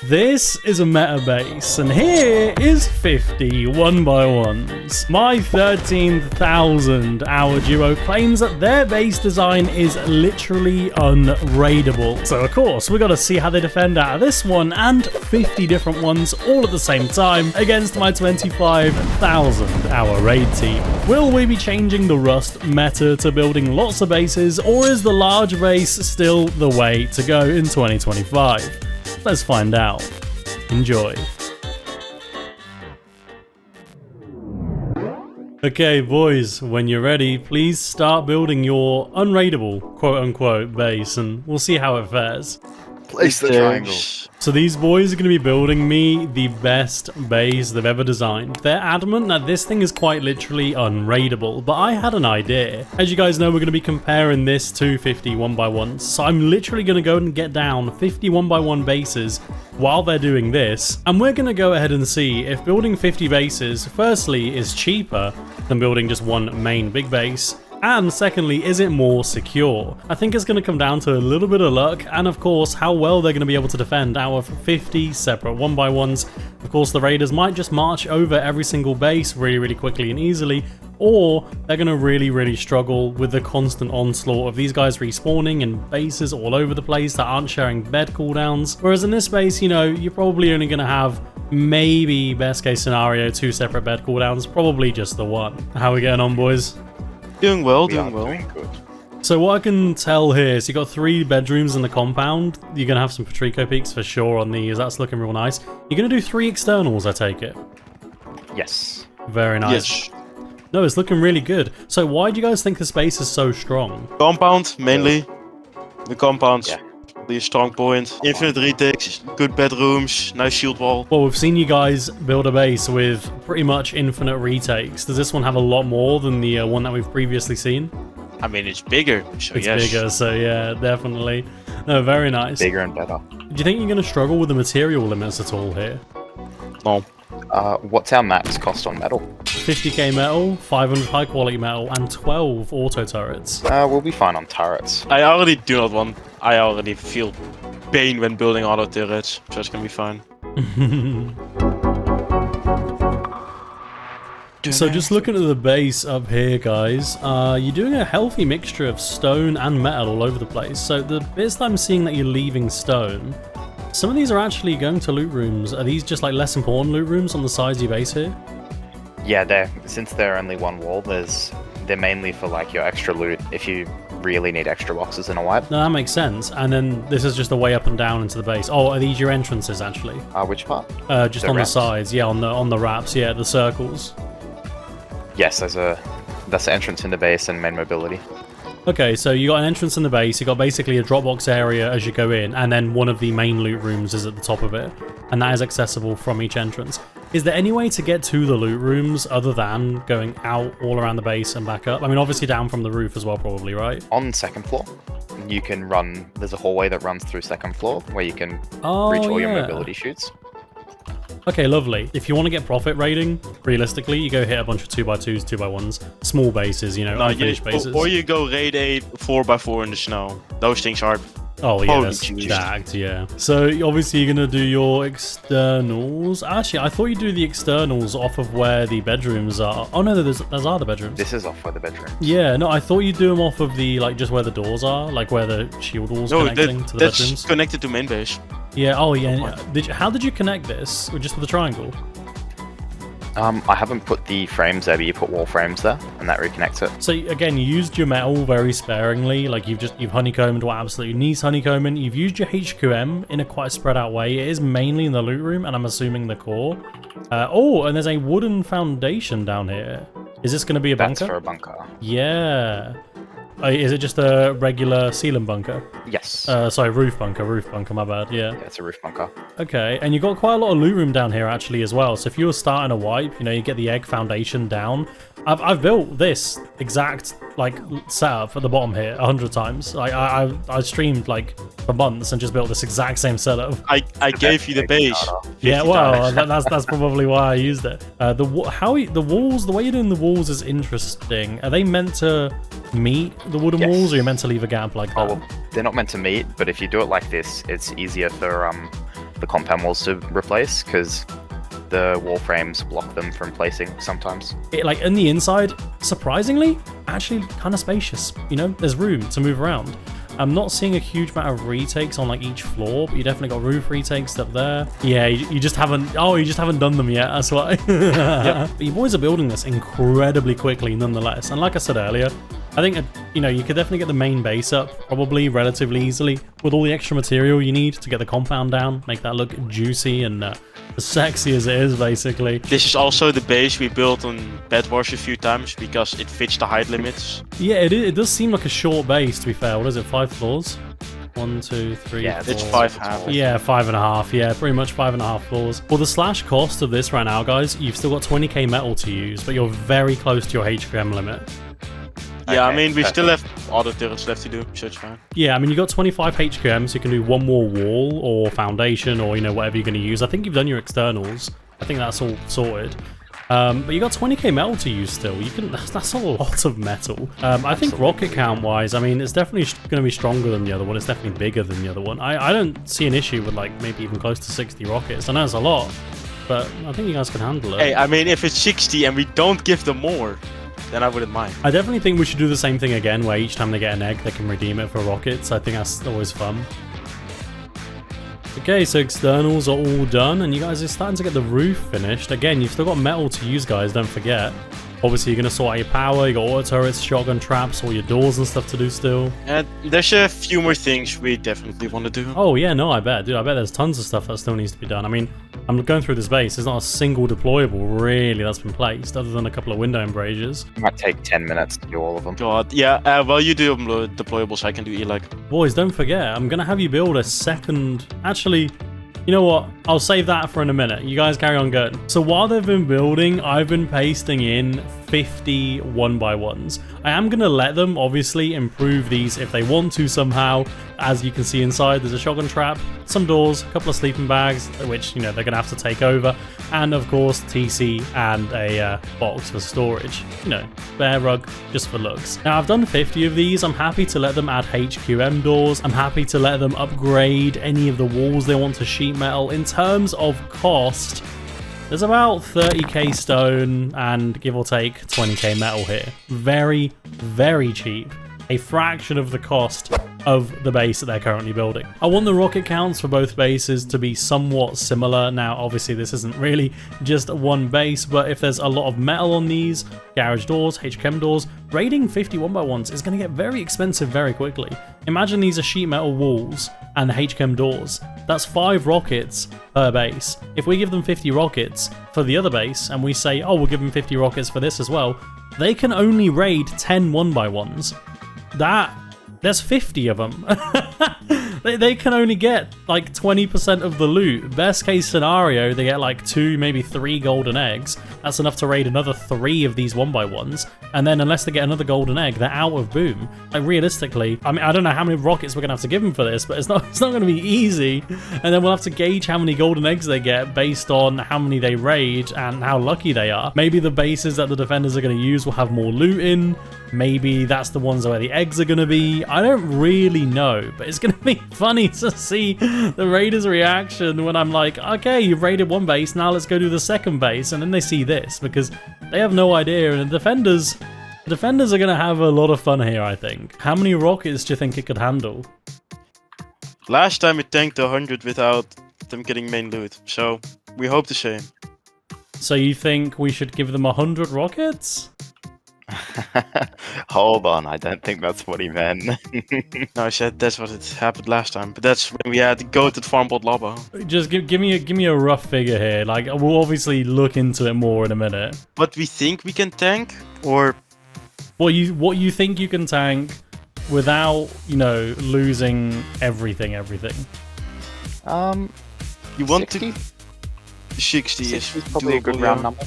This is a meta base, and here is 50 1x1s. My 13,000 hour duo claims that their base design is literally unraidable. So of course, we gotta see how they defend out of this one and 50 different ones all at the same time against my 25,000 hour raid team. Will we be changing the Rust meta to building lots of bases, or is the large base still the way to go in 2025? Let's find out. Enjoy. Okay, boys, when you're ready, please start building your unraidable, quote-unquote, base, and we'll see how it fares. Place the triangle. So these boys are going to be building me the best base they've ever designed. They're adamant that this thing is quite literally unraidable, but I had an idea. As you guys know, we're going to be comparing this to 50 1x1s, so I'm literally going to go and get down 50 1x1 bases while they're doing this, and we're going to go ahead and see if building 50 bases, firstly, is cheaper than building just one main big base, and secondly, is it more secure? I think it's going to come down to a little bit of luck, and of course, how well they're going to be able to defend out of 50 separate 1x1s. Of course, the raiders might just march over every single base really quickly and easily, or they're going to really struggle with the constant onslaught of these guys respawning in bases all over the place that aren't sharing bed cooldowns. Whereas in this base, you know, you're probably only going to have maybe, best case scenario, 2 separate bed cooldowns, probably just the one. How are we getting on, boys? Doing well, Doing good. So what I can tell here is you got 3 bedrooms in the compound. You're going to have some Patrico peaks for sure on these. That's looking real nice. You're going to do 3 externals, I take it? Yes. Very nice. Yes. No, it's looking really good. So why do you guys think the space is so strong? Compound, mainly. The compound's Yeah. really a strong point. Infinite retakes, good bedrooms, nice shield wall. Well, we've seen you guys build a base with pretty much infinite retakes. Does this one have a lot more than the one that we've previously seen? I mean, it's bigger, so It's yes. bigger, so yeah, definitely. No, very nice. Bigger and better. Do you think you're going to struggle with the material limits at all here? No. What's our max cost on metal? 50k metal, 500 high quality metal, and 12 auto turrets. We'll be fine on turrets. I already do not want... I already feel pain when building auto turrets, so it's gonna be fine. So just looking at the base up here, guys, you're doing a healthy mixture of stone and metal all over the place. So the bits that I'm seeing that you're leaving stone, some of these are actually going to loot rooms. Are these just like less important loot rooms on the sides of your base here? Yeah, since they're only one wall, they're mainly for like your extra loot if you really need extra boxes in a wipe. No, that makes sense. And then this is just a way up and down into the base. Oh, are these your entrances actually? Which part? Just The on ramps? the sides, yeah, on the wraps, yeah, the circles. Yes, that's the entrance into base and main mobility. Okay, so you got an entrance in the base, you got basically a Dropbox area as you go in, and then one of the main loot rooms is at the top of it, and that is accessible from each entrance. Is there any way to get to the loot rooms other than going out all around the base and back up? I mean, obviously down from the roof as well, probably, right? On second floor, you can run. There's a hallway that runs through second floor where you can reach all your mobility chutes. Okay, lovely. If you want to get profit rating, realistically, you go hit a bunch of 2x2s, 2x1s, small bases, you know, unfinished bases. Or you go raid a 4x4 in the snow. Those things are... Oh yeah, Holy that's Jesus. stacked, yeah. So obviously you're gonna do your externals. Actually, I thought you'd do the externals off of where the bedrooms are. Oh no, those are the bedrooms. This is off where the bedroom. Yeah, no, I thought you'd do them off of the, like, just where the doors are, like where the shield walls No, connecting to the that's bedrooms. connected to main base. Yeah, oh yeah. How did you connect this? Just with the triangle? I haven't put the frames there, but you put wall frames there, and that reconnects it. So again, you used your metal very sparingly. Like you've honeycombed what absolutely needs honeycombing. You've used your HQM in a quite spread out way. It is mainly in the loot room, and I'm assuming the core. Oh, and there's a wooden foundation down here. Is this going to be a bunker? That's for a bunker. Yeah. Is it just a regular ceiling bunker? Yes. Sorry, roof bunker, my bad, yeah. Yeah, it's a roof bunker. Okay, and you've got quite a lot of loot room down here actually as well. So if you were starting a wipe, you know, you get the egg foundation down. I've built this exact like setup at the bottom here 100 times. I streamed like for months and just built this exact same setup. I gave you the base. Yeah, well, that's probably why I used it. The walls, the way you're doing the walls is interesting. Are they meant to meet the wooden Yes. walls, or you're meant to leave a gap like that? Oh, well, they're not meant to meet, but if you do it like this, it's easier for the compound walls to replace, because the wall frames block them from placing sometimes. Like in the inside, surprisingly, actually kind of spacious. You know, there's room to move around. I'm not seeing a huge amount of retakes on like each floor, but you definitely got roof retakes up there. Yeah, you just haven't. Oh, you just haven't done them yet. That's why. Yep. But you boys are building this incredibly quickly, nonetheless. And like I said earlier, I think you know, you could definitely get the main base up probably relatively easily with all the extra material you need to get the compound down, make that look juicy and as sexy as it is, basically. This is also the base we built on Bedwars a few times because it fits the height limits. Yeah, it does seem like a short base, to be fair. What is it, 5 floors? 1, 2, 3, Yeah, 4. It's 5.5. Yeah, 5.5. Yeah, pretty much 5.5 floors. Well, the slash cost of this right now, guys, you've still got 20k metal to use, but you're very close to your HQM limit. Yeah, Okay, I mean, we still perfect. have other turrets left to do, so it's fine. Yeah, I mean, you got 25 HQM, so you can do one more wall or foundation or, you know, whatever you're going to use. I think you've done your externals. I think that's all sorted. But you got 20k metal to use still. You can. That's a lot of metal. I think rocket count wise, I mean, it's definitely going to be stronger than the other one. It's definitely bigger than the other one. I don't see an issue with like maybe even close to 60 rockets. I know it's a lot, but I think you guys can handle it. Hey, I mean, if it's 60 and we don't give them more, then I wouldn't mind. I definitely think we should do the same thing again, where each time they get an egg, they can redeem it for rockets. I think that's always fun. Okay, so externals are all done, and you guys are starting to get the roof finished. Again, you've still got metal to use, guys, don't forget. Obviously, you're going to sort out your power, you got auto turrets, shotgun traps, all your doors and stuff to do still. And there's a few more things we definitely want to do. Oh, yeah, no, I bet. Dude, I bet there's tons of stuff that still needs to be done. I mean, I'm going through this base. There's not a single deployable, really, that's been placed, other than a couple of window embrasures. It might take 10 minutes to do all of them. God, yeah, while you do deployables, I can do E-Leg. Boys, don't forget, I'm going to have you build a second... Actually, you know what? I'll save that for in a minute. You guys carry on going. So while they've been building, I've been pasting in 50 1x1s. I am going to let them, obviously, improve these if they want to somehow. As you can see inside, there's a shotgun trap, some doors, a couple of sleeping bags, which, you know, they're going to have to take over. And, of course, TC and a box for storage. You know, bear rug, just for looks. Now, I've done 50 of these. I'm happy to let them add HQM doors. I'm happy to let them upgrade any of the walls they want to sheet metal. In terms of cost, there's about 30k stone and give or take 20k metal here. Very, very cheap. A fraction of the cost of the base that they're currently building. I want the rocket counts for both bases to be somewhat similar. Now, obviously, this isn't really just one base, but if there's a lot of metal on these, garage doors, HChem doors, raiding 50 1x1s is going to get very expensive very quickly. Imagine these are sheet metal walls and the HChem doors. That's 5 rockets per base. If we give them 50 rockets for the other base, and we say, oh, we'll give them 50 rockets for this as well, they can only raid 10 1x1s. There's 50 of them. they can only get like 20% of the loot. Best case scenario, they get like 2, maybe 3 golden eggs. That's enough to raid another 3 of these 1x1s. And then unless they get another golden egg, they're out of boom. Like realistically, I mean, I don't know how many rockets we're gonna have to give them for this, but it's not gonna be easy. And then we'll have to gauge how many golden eggs they get based on how many they raid and how lucky they are. Maybe the bases that the defenders are gonna use will have more loot in. Maybe that's the ones where the eggs are going to be. I don't really know, but it's going to be funny to see the Raiders' reaction when I'm like, okay, you've raided one base, now let's go do the second base. And then they see this because they have no idea. And the defenders are going to have a lot of fun here, I think. How many rockets do you think it could handle? Last time it tanked 100 without them getting main loot, so we hope the same. So you think we should give them 100 rockets? Hold on, I don't think that's what he meant. No, I said that's what it happened last time, but that's when we had the goated farmbot lobber. Just give me a rough figure here. Like, we'll obviously look into it more in a minute. What we think we can tank, or what you think you can tank without, you know, losing everything. You want 60? to 60 is probably a good doable, round yeah. number.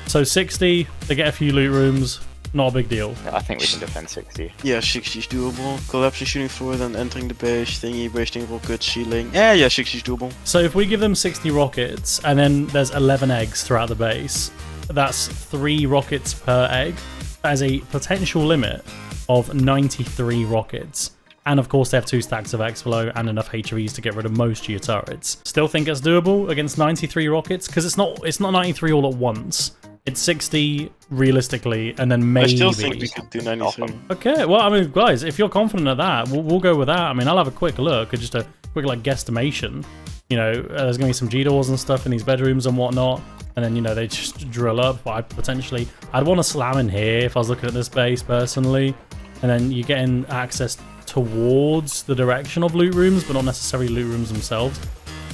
So 60, they get a few loot rooms, not a big deal. Yeah, I think we can defend 60. Yeah, 60 is doable. Collapsing shooting floor, then entering the base, thingy, wasting rockets, ceiling. Yeah, 60 is doable. So if we give them 60 rockets, and then there's 11 eggs throughout the base, that's 3 rockets per egg. That is a potential limit of 93 rockets. And of course, they have 2 stacks of X-Flow and enough HVs to get rid of most of your turrets. Still think it's doable against 93 rockets, because it's not 93 all at once. It's 60 realistically, and then maybe. I still think we could do 93. Okay, well, I mean, guys, if you're confident of that, we'll go with that. I mean, I'll have a quick look, just a quick like guesstimation. You know, there's gonna be some G-doors and stuff in these bedrooms and whatnot, and then, you know, they just drill up. But I'd want to slam in here if I was looking at this base personally, and then you're getting access towards the direction of loot rooms, but not necessarily loot rooms themselves.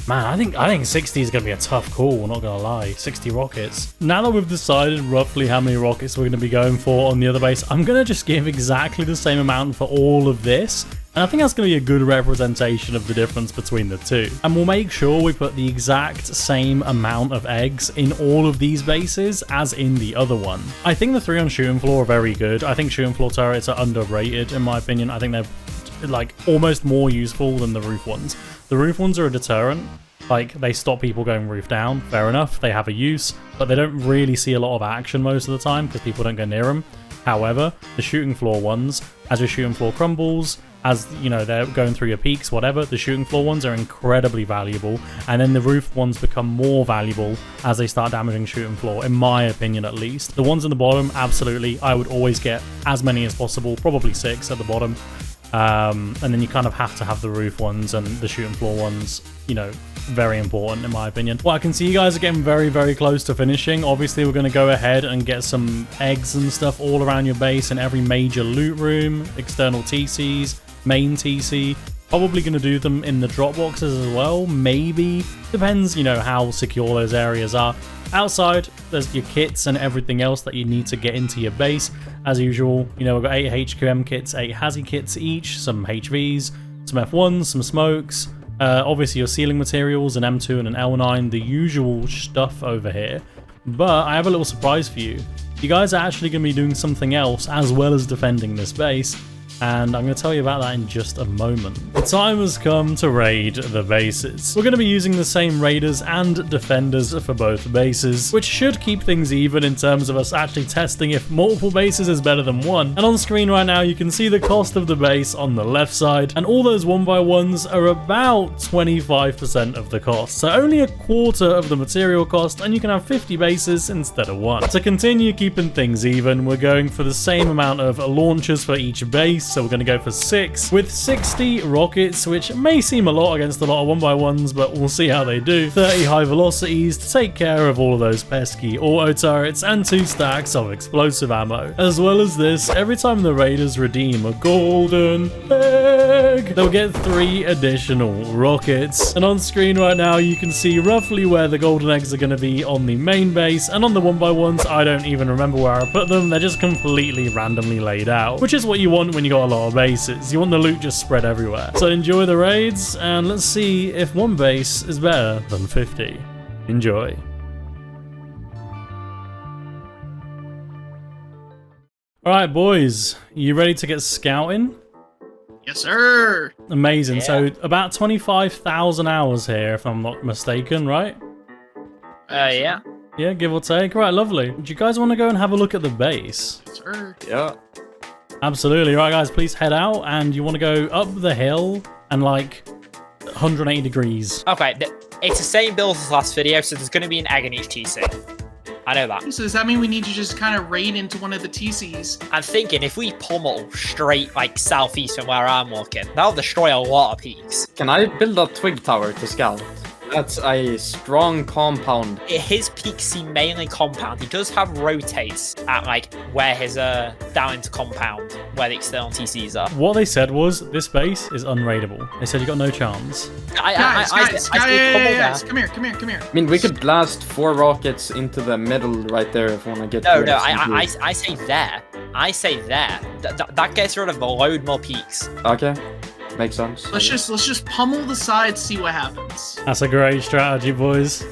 Man, I think 60 is going to be a tough call, not going to lie. 60 rockets. Now that we've decided roughly how many rockets we're going to be going for on the other base, I'm going to just give exactly the same amount for all of this. And I think that's going to be a good representation of the difference between the two. And we'll make sure we put the exact same amount of eggs in all of these bases as in the other one. I think the 3 on shooting floor are very good. I think shooting floor turrets are underrated in my opinion. I think they're like almost more useful than the roof ones. The roof ones are a deterrent. Like, they stop people going roof down. Fair enough, they have a use, but they don't really see a lot of action most of the time because people don't go near them. However, the shooting floor ones, as your shooting floor crumbles, as you know, they're going through your peaks, whatever, the shooting floor ones are incredibly valuable, and then the roof ones become more valuable as they start damaging shooting floor, in my opinion at least. The ones in the bottom, absolutely, I would always get as many as possible, probably 6 at the bottom. And then you kind of have to have the roof ones and the shooting floor ones, you know, very important in my opinion. Well, I can see you guys are getting very, very close to finishing. Obviously, we're going to go ahead and get some eggs and stuff all around your base in every major loot room, external TCs, main TC. Probably going to do them in the drop boxes as well, maybe. Depends, you know, how secure those areas are. Outside, there's your kits and everything else that you need to get into your base. As usual, you know, we've got 8 HQM kits, 8 Hazy kits each, some HVs, some F1s, some smokes. Obviously your ceiling materials, an M2 and an L9, the usual stuff over here. But I have a little surprise for you. You guys are actually going to be doing something else as well as defending this base. And I'm going to tell you about that in just a moment. The time has come to raid the bases. We're going to be using the same raiders and defenders for both bases, which should keep things even in terms of us actually testing if multiple bases is better than one. And on screen right now, you can see the cost of the base on the left side, and all those 1x1s are about 25% of the cost. So only a quarter of the material cost, and you can have 50 bases instead of 1. To continue keeping things even, we're going for the same amount of launchers for each base. So we're going to go for 6 with 60 rockets, which may seem a lot against a lot of 1x1s, but we'll see how they do. 30 high velocities to take care of all of those pesky auto turrets, and 2 stacks of explosive ammo. As well as this, every time the raiders redeem a golden egg, they'll get 3 additional rockets. And on screen right now, you can see roughly where the golden eggs are going to be on the main base, and on the 1x1s, I don't even remember where I put them. They're just completely randomly laid out, which is what you want when you got a lot of bases. You want the loot just spread everywhere. So enjoy the raids, and let's see if one base is better than 50. Enjoy. Alright boys, you ready to get scouting? Yes, sir. Amazing. Yeah. So about 25,000 hours here, if I'm not mistaken, right? Yeah. Yeah, give or take. Right, lovely. Do you guys want to go and have a look at the base? Yes, sir. Yeah. Absolutely. Right, guys, please head out, and you want to go up the hill and like 180 degrees. Okay, it's the same build as last video, so there's going to be an egg in each TC. I know that. So does that mean we need to just kind of raid into one of the TCs? I'm thinking if we pummel straight, like, southeast from where I'm looking, that'll destroy a lot of peaks. Can I build a twig tower to scout? That's a strong compound. His peaks seem mainly compound. He does have rotates at, like, where his, down into compound, where the external TCs are. What they said was, this base is unraidable. They said you got no chance. Guys, I come here. I mean, we could blast 4 rockets into the middle right there if we want to get No, to I say there. I say there. That gets rid of a load more peaks. Okay, makes sense. Let's just pummel the sides, see what happens. That's a great strategy, boys.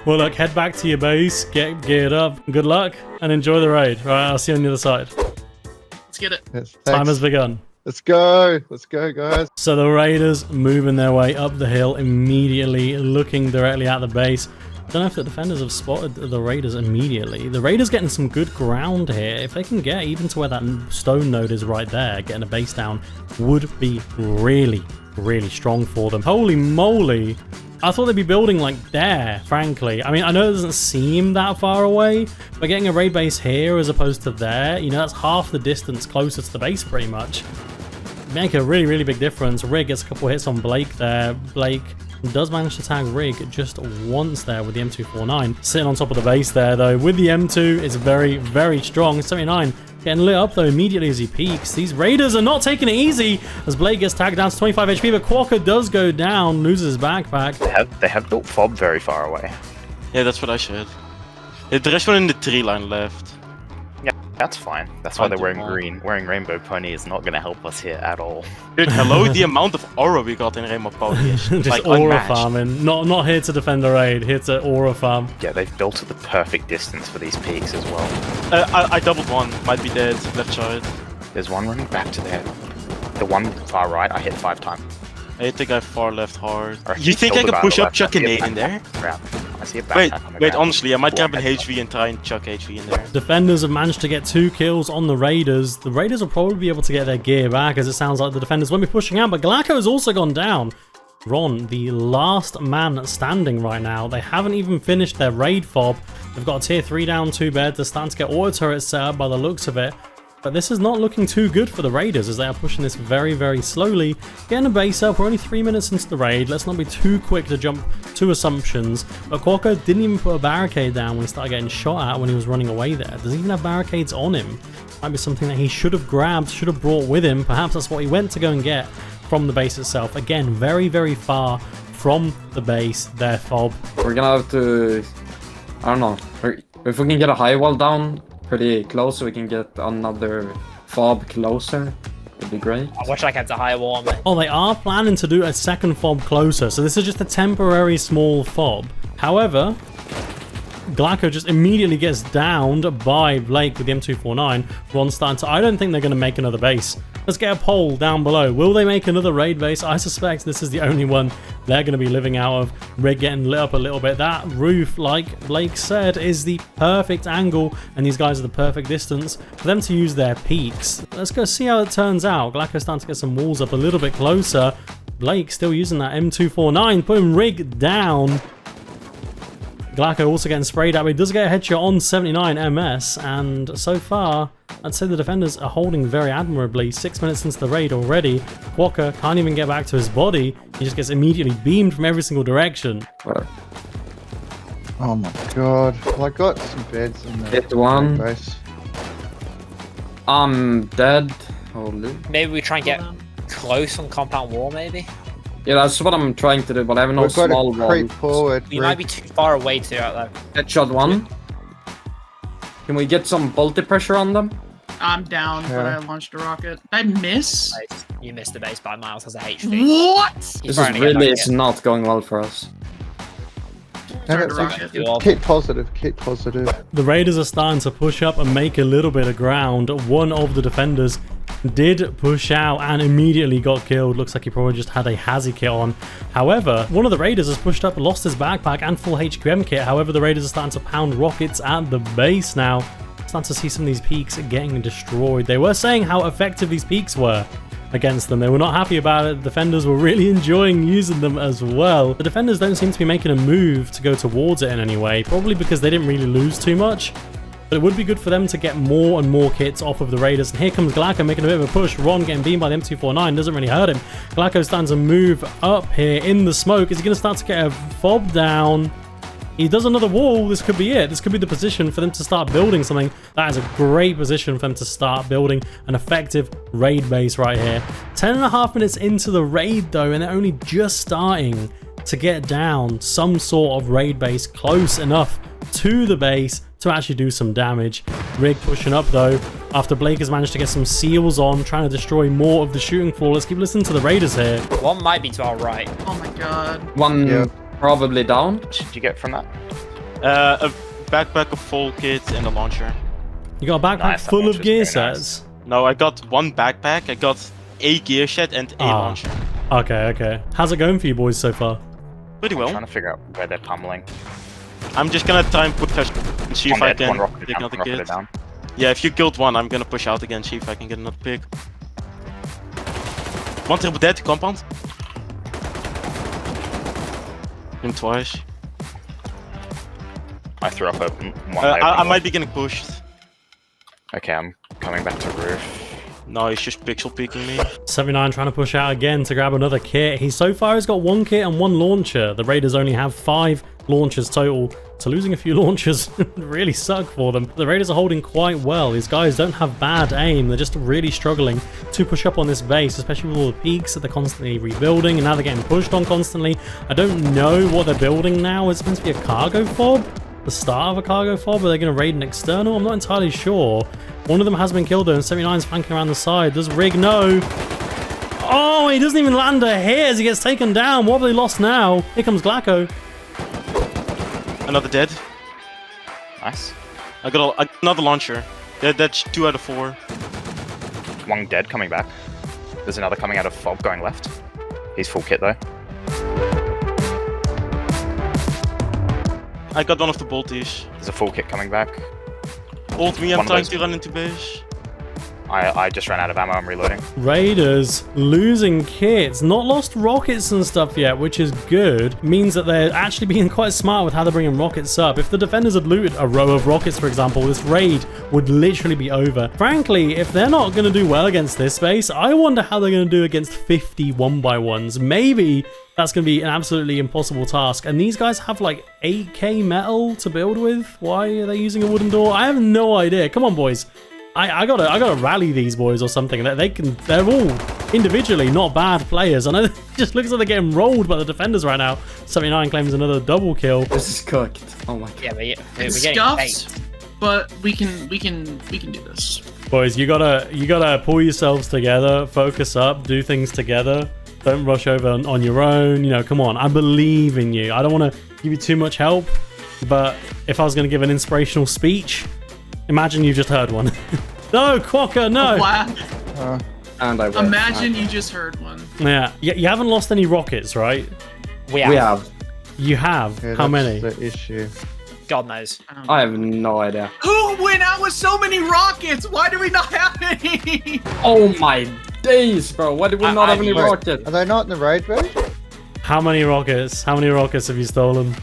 Well, look, head back to your base, get geared up. Good luck, and enjoy the raid. Right, I'll see you on the other side. Let's get it. Yes, Time thanks. has begun. Let's go, guys. So the raiders moving their way up the hill immediately, looking directly at the base. Don't know if the defenders have spotted the raiders immediately. The raiders getting some good ground here. If they can get even to where that stone node is right there, getting a base down would be really, really strong for them. Holy moly. I thought they'd be building like there, frankly. I mean, I know it doesn't seem that far away, but getting a raid base here as opposed to there, you know, that's half the distance closer to the base pretty much. Make a really, really big difference. Rig gets a couple hits on Blake there. Blake does manage to tag Rig just once there with the M249. Sitting on top of the base there, though, with the M2, it's very, very strong. 79 getting lit up, though, immediately as he peaks. These raiders are not taking it easy as Blake gets tagged down to 25 HP, but Quokka does go down, loses his backpack. They have built Fob very far away. Yeah, that's what I said. There is one in the tree line left. Yeah, that's fine. That's why they're wearing green. Wearing Rainbow Pony is not going to help us here at all. Dude, hello, the amount of aura we got in Rainbow Pony is Just like aura unmatched. farming. Not here to defend the raid, here to aura farm. Yeah, they've built at the perfect distance for these peaks as well. I doubled one. Might be dead. Left side. There's one running back to there. The one far right, I hit 5 times. I hit the guy far left hard. Or You think I killed the can guy push on the up, left. chuck I a see nade in there? backpack. I see a backpack Wait, on the wait, ground. honestly, I might grab an Four HV and try and chuck HV in there. Defenders have managed to get 2 kills on the raiders. The raiders will probably be able to get their gear back, as it sounds like the defenders won't be pushing out, but Glacko has also gone down. Ron, the last man standing right now. They haven't even finished their raid fob. They've got a tier 3 down 2 bed. They're starting to get auto turrets set up by the looks of it. But this is not looking too good for the raiders as they are pushing this very, very slowly. Getting a base up. We're only 3 minutes into the raid. Let's not be too quick to jump to assumptions. But Quokka didn't even put a barricade down when he started getting shot at when he was running away there. Does he even have barricades on him? Might be something that he should have grabbed, should have brought with him. Perhaps that's what he went to go and get from the base itself. Again, very, very far from the base there, Fob. We're gonna have to... I don't know. If we can get a high wall down pretty close so we can get another fob closer, it'd be great. I wish I kept a higher wall, mate. Oh, they are planning to do a second fob closer, so this is just a temporary small fob. However, Glacko just immediately gets downed by Blake with the M249. Ron's starting to... I don't think they're going to make another base. Let's get a poll down below. Will they make another raid base? I suspect this is the only one they're going to be living out of. Rig getting lit up a little bit. That roof, like Blake said, is the perfect angle, and these guys are the perfect distance for them to use their peaks. Let's go see how it turns out. Glacko's starting to get some walls up a little bit closer. Blake still using that M249, putting Rig down. Glacko also getting sprayed at, but he does get a headshot on 79 MS, and so far, I'd say the defenders are holding very admirably. 6 minutes into the raid already. Quokka can't even get back to his body. He just gets immediately beamed from every single direction. Whatever. Oh my god. Well, I got some beds in the Hit one. base. I'm dead. Holy. Maybe we try and get close on compound wall, maybe? Yeah, that's what I'm trying to do, but I have no We've got small to creep wall. forward. We might be too far away to do that, though. Headshot one. Can we get some multi pressure on them? I'm down, but Yeah. I launched a rocket. Did I miss? Nice. You missed the base by Miles as a HP. What? He's This is trying to get really back is in. not going well for us. Started it's a rocket. Keep positive, keep positive. The Raiders are starting to push up and make a little bit of ground. One of the defenders did push out and immediately got killed. Looks like he probably just had a Hazy kit on. However, one of the Raiders has pushed up, lost his backpack and full HQM kit. However, the Raiders are starting to pound rockets at the base now. Starting to see some of these peaks getting destroyed. They were saying how effective these peaks were against them. They were not happy about it. The defenders were really enjoying using them as well. The defenders don't seem to be making a move to go towards it in any way, probably because they didn't really lose too much. But it would be good for them to get more and more kits off of the Raiders. And here comes Glacko making a bit of a push. Ron getting beamed by the M249 doesn't really hurt him. Glacko stands to move up here in the smoke. Is he going to start to get a fob down? He does another wall. This could be it. This could be the position for them to start building something. That is a great position for them to start building an effective raid base right here. 10.5 minutes into the raid though, and they're only just starting to get down some sort of raid base close enough to the base to actually do some damage. Rig pushing up though, after Blake has managed to get some seals on, trying to destroy more of the shooting floor. Let's keep listening to the Raiders here. One might be to our right. Oh my god. One probably down. What did you get from that? A backpack of full kit and a launcher. You got a backpack Nice, that full of launcher's gear very nice. sets. No, I got one backpack, I got a gear set and a launcher. Okay. How's it going for you boys so far? Pretty I'm well. trying to figure out where they're pummeling. I'm just gonna try and put cash and see if One I dead, one can rocket pick down, another rocket kid. down. Yeah, if you killed one, I'm gonna push out again, see if I can get another pick. One triple dead, compound. Him twice. I threw up a one. I might be getting pushed. Okay, I'm coming back to roof. No, he's just pixel peeking me. 79 trying to push out again to grab another kit. He so far has got 1 kit and 1 launcher. The Raiders only have 5 launchers total, so losing a few launchers would really suck for them. The Raiders are holding quite well. These guys don't have bad aim. They're just really struggling to push up on this base, especially with all the peaks that they're constantly rebuilding, and now they're getting pushed on constantly. I don't know what they're building now. It's meant to be a cargo fob? The start of a cargo fob? Are they going to raid an external? I'm not entirely sure. One of them has been killed though, and 79's flanking around the side. Does Rig know? Oh, he doesn't even land a hit as he gets taken down. What have they lost now? Here comes Glacko. Another dead. Nice. I got another launcher. That's 2 out of 4. One dead coming back. There's another coming out of fob going left. He's full kit though. I got one of the bolties. There's a full kit coming back. Ult me, I'm One of trying those- to run into base. I just ran out of ammo, I'm reloading. Raiders losing kits, not lost rockets and stuff yet, which is good. Means that they're actually being quite smart with how they're bringing rockets up. If the defenders had looted a row of rockets, for example, this raid would literally be over. Frankly, if they're not going to do well against this base, I wonder how they're going to do against 50 1x1s. Maybe that's going to be an absolutely impossible task. And these guys have like 8k metal to build with. Why are they using a wooden door? I have no idea. Come on, boys. I gotta rally these boys or something. They're all individually not bad players. I know it just looks like they're getting rolled by the defenders right now. 79 claims another double kill. This is cooked. Oh my god. Yeah, we're It's getting scuffed, bait. but we can do this. Boys, you gotta pull yourselves together, focus up, do things together. Don't rush over on your own. You know, come on. I believe in you. I don't want to give you too much help, but if I was going to give an inspirational speech, imagine you just heard one. No, Quokka, no. Wow. And I win. Imagine you just heard one. Yeah, you haven't lost any rockets, right? We We have. have. You have. Yeah, How that's many? the issue. God knows. I have no idea. Who went out with so many rockets? Why do we not have any? Oh my days, bro. Why did we not have any Wait, rocket? Are they not in the raid base? How many rockets? How many rockets have you stolen?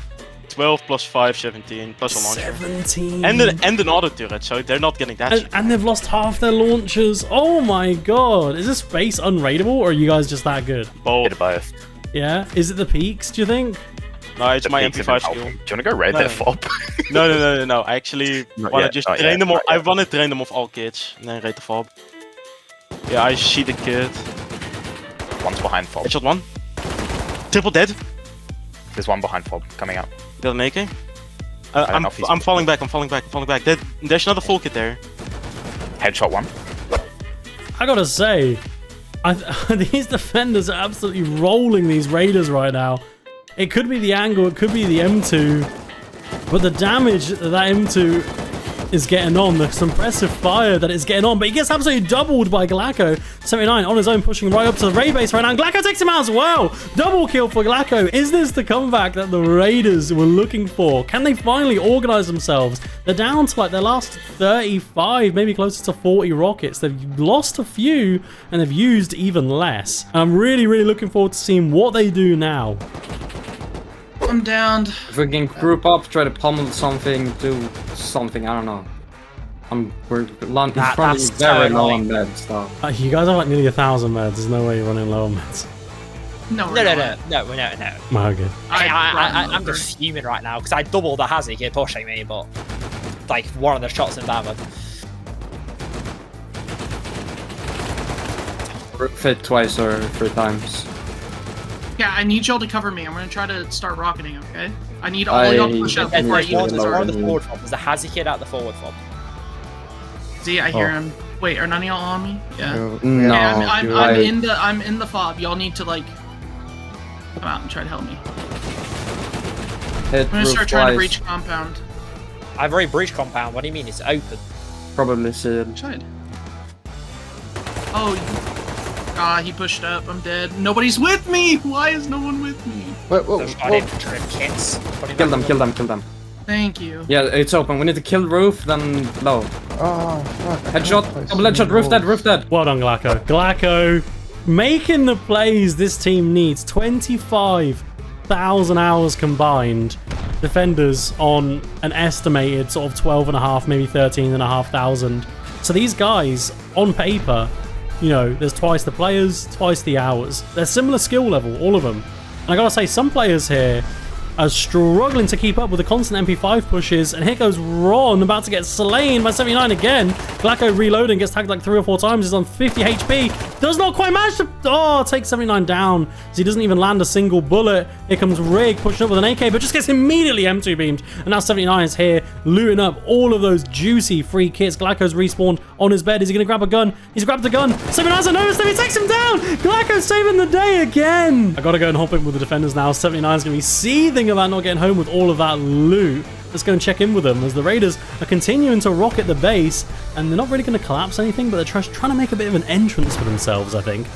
12 plus 5, 17, plus a launcher. 17. And an auto turret, so they're not getting that shit. And they've lost half their launchers. Oh my god. Is this base unraidable, or are you guys just that good? Both. Bit of both. Yeah? Is it the peaks, do you think? No, it's The my peaks have MP5 been skill. helping. Do you want to go raid No, their no. fob? No. I actually Not want to yet, just not train yet, them all. not I yet. want to train them off all kids and then raid the fob. Yeah, I see the kid. One's behind fob. Headshot one. Triple dead. There's one behind fob coming out. Got an AK. don't I'm know if he's- falling back. I'm falling back. There's another full kit there. Headshot one. I gotta say, these defenders are absolutely rolling these raiders right now. It could be the angle, it could be the M2, but the damage that M2 is getting on, the suppressive fire that it's getting on, but he gets absolutely doubled by Glacko. 79 on his own, pushing right up to the raid base right now, and Glacko takes him out as well. Double kill for Glacko. Is this the comeback that the Raiders were looking for? Can they finally organize themselves? They're down to like their last 35, maybe closer to 40 rockets. They've lost a few, and they've used even less. And I'm really, really looking forward to seeing what they do now. I'm downed. If we can group up, try to pummel something, do something, I don't know. We're probably that's very so low on annoying. meds though. You guys have like nearly 1,000 meds. There's no way you're running low on meds. No, No, we're no, not. no, no, no, no. Oh, good. I'm just fuming right now because I doubled the Hazzy kid pushing me, but like one of the shots in Bama. Fit twice or 3 times. Yeah, I need y'all to cover me. I'm gonna try to start rocketing, okay? I need all y'all to push up There's before I There's use one this. lower on the than you. forward fob. There's a Hazzy kid at the forward fob. See, I hear Oh. him. Wait, are none of y'all on me? Yeah. No, Yeah, I'm I- I'm in the fob. Y'all need to like come out and try to help me. Hit I'm gonna roof start trying to twice. breach compound. I've already breached compound. What do you mean it's open? Probably sealed. Should. Oh, he pushed up. I'm dead. Nobody's with me. Why is no one with me? Wait, Those what? goddamn trip kits. Putting Kill them them, kill them, kill them. Thank you. Yeah, it's open. We need to kill roof, then low. Oh, fuck. I Headshot. can't place Double headshot. any Roof dead. walls. Roof dead. Well done, Glacko. Glacko making the plays this team needs. 25,000 hours combined. Defenders on an estimated sort of 12.5, maybe 13,500. So these guys, on paper, you know, there's twice the players, twice the hours. They're similar skill level, all of them. And I gotta say, some players here are struggling to keep up with the constant MP5 pushes, and here goes Ron, about to get slain by 79 again. Glacko reloading, gets tagged like 3 or 4 times, is on 50 HP, does not quite manage to, take 79 down, as he doesn't even land a single bullet. Here comes Rig, pushing up with an AK, but just gets immediately M2 beamed, and now 79 is here, looting up all of those juicy free kits. Glacko's respawned on his bed. Is he gonna grab a gun? He's grabbed the gun. 79's a notice him, he takes him down! Glacko saving the day again! I gotta go and hop in with the defenders now. 79's gonna be seething about not getting home with all of that loot. Let's go and check in with them, as the Raiders are continuing to rocket the base, and they're not really going to collapse anything, but they're trying to make a bit of an entrance for themselves, I think.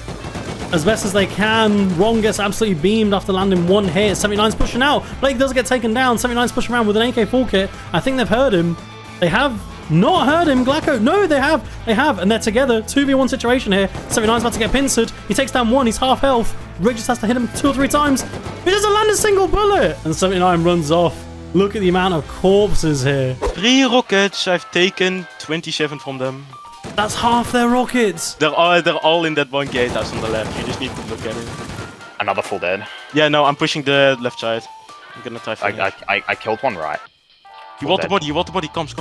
As best as they can, Ron gets absolutely beamed after landing one hit. 79's pushing out. Blake does get taken down. 79's pushing around with an AK full kit. I think they've heard him. They have not heard him. Glacko, no, they have. They have, and they're together. 2v1 situation here. 79's about to get pincered. He takes down one. He's half health. Rig just has to hit him 2 or 3 times. He doesn't land a single bullet. And 79 runs off. Look at the amount of corpses here. 3 rockets. I've taken 27 from them. That's half their rockets. They're all in that one gatehouse on the left. You just need to look at it. Another full dead. Yeah, no, I'm pushing the left side. I'm gonna try finish. I killed one right. You want the body, you want the body. Comes.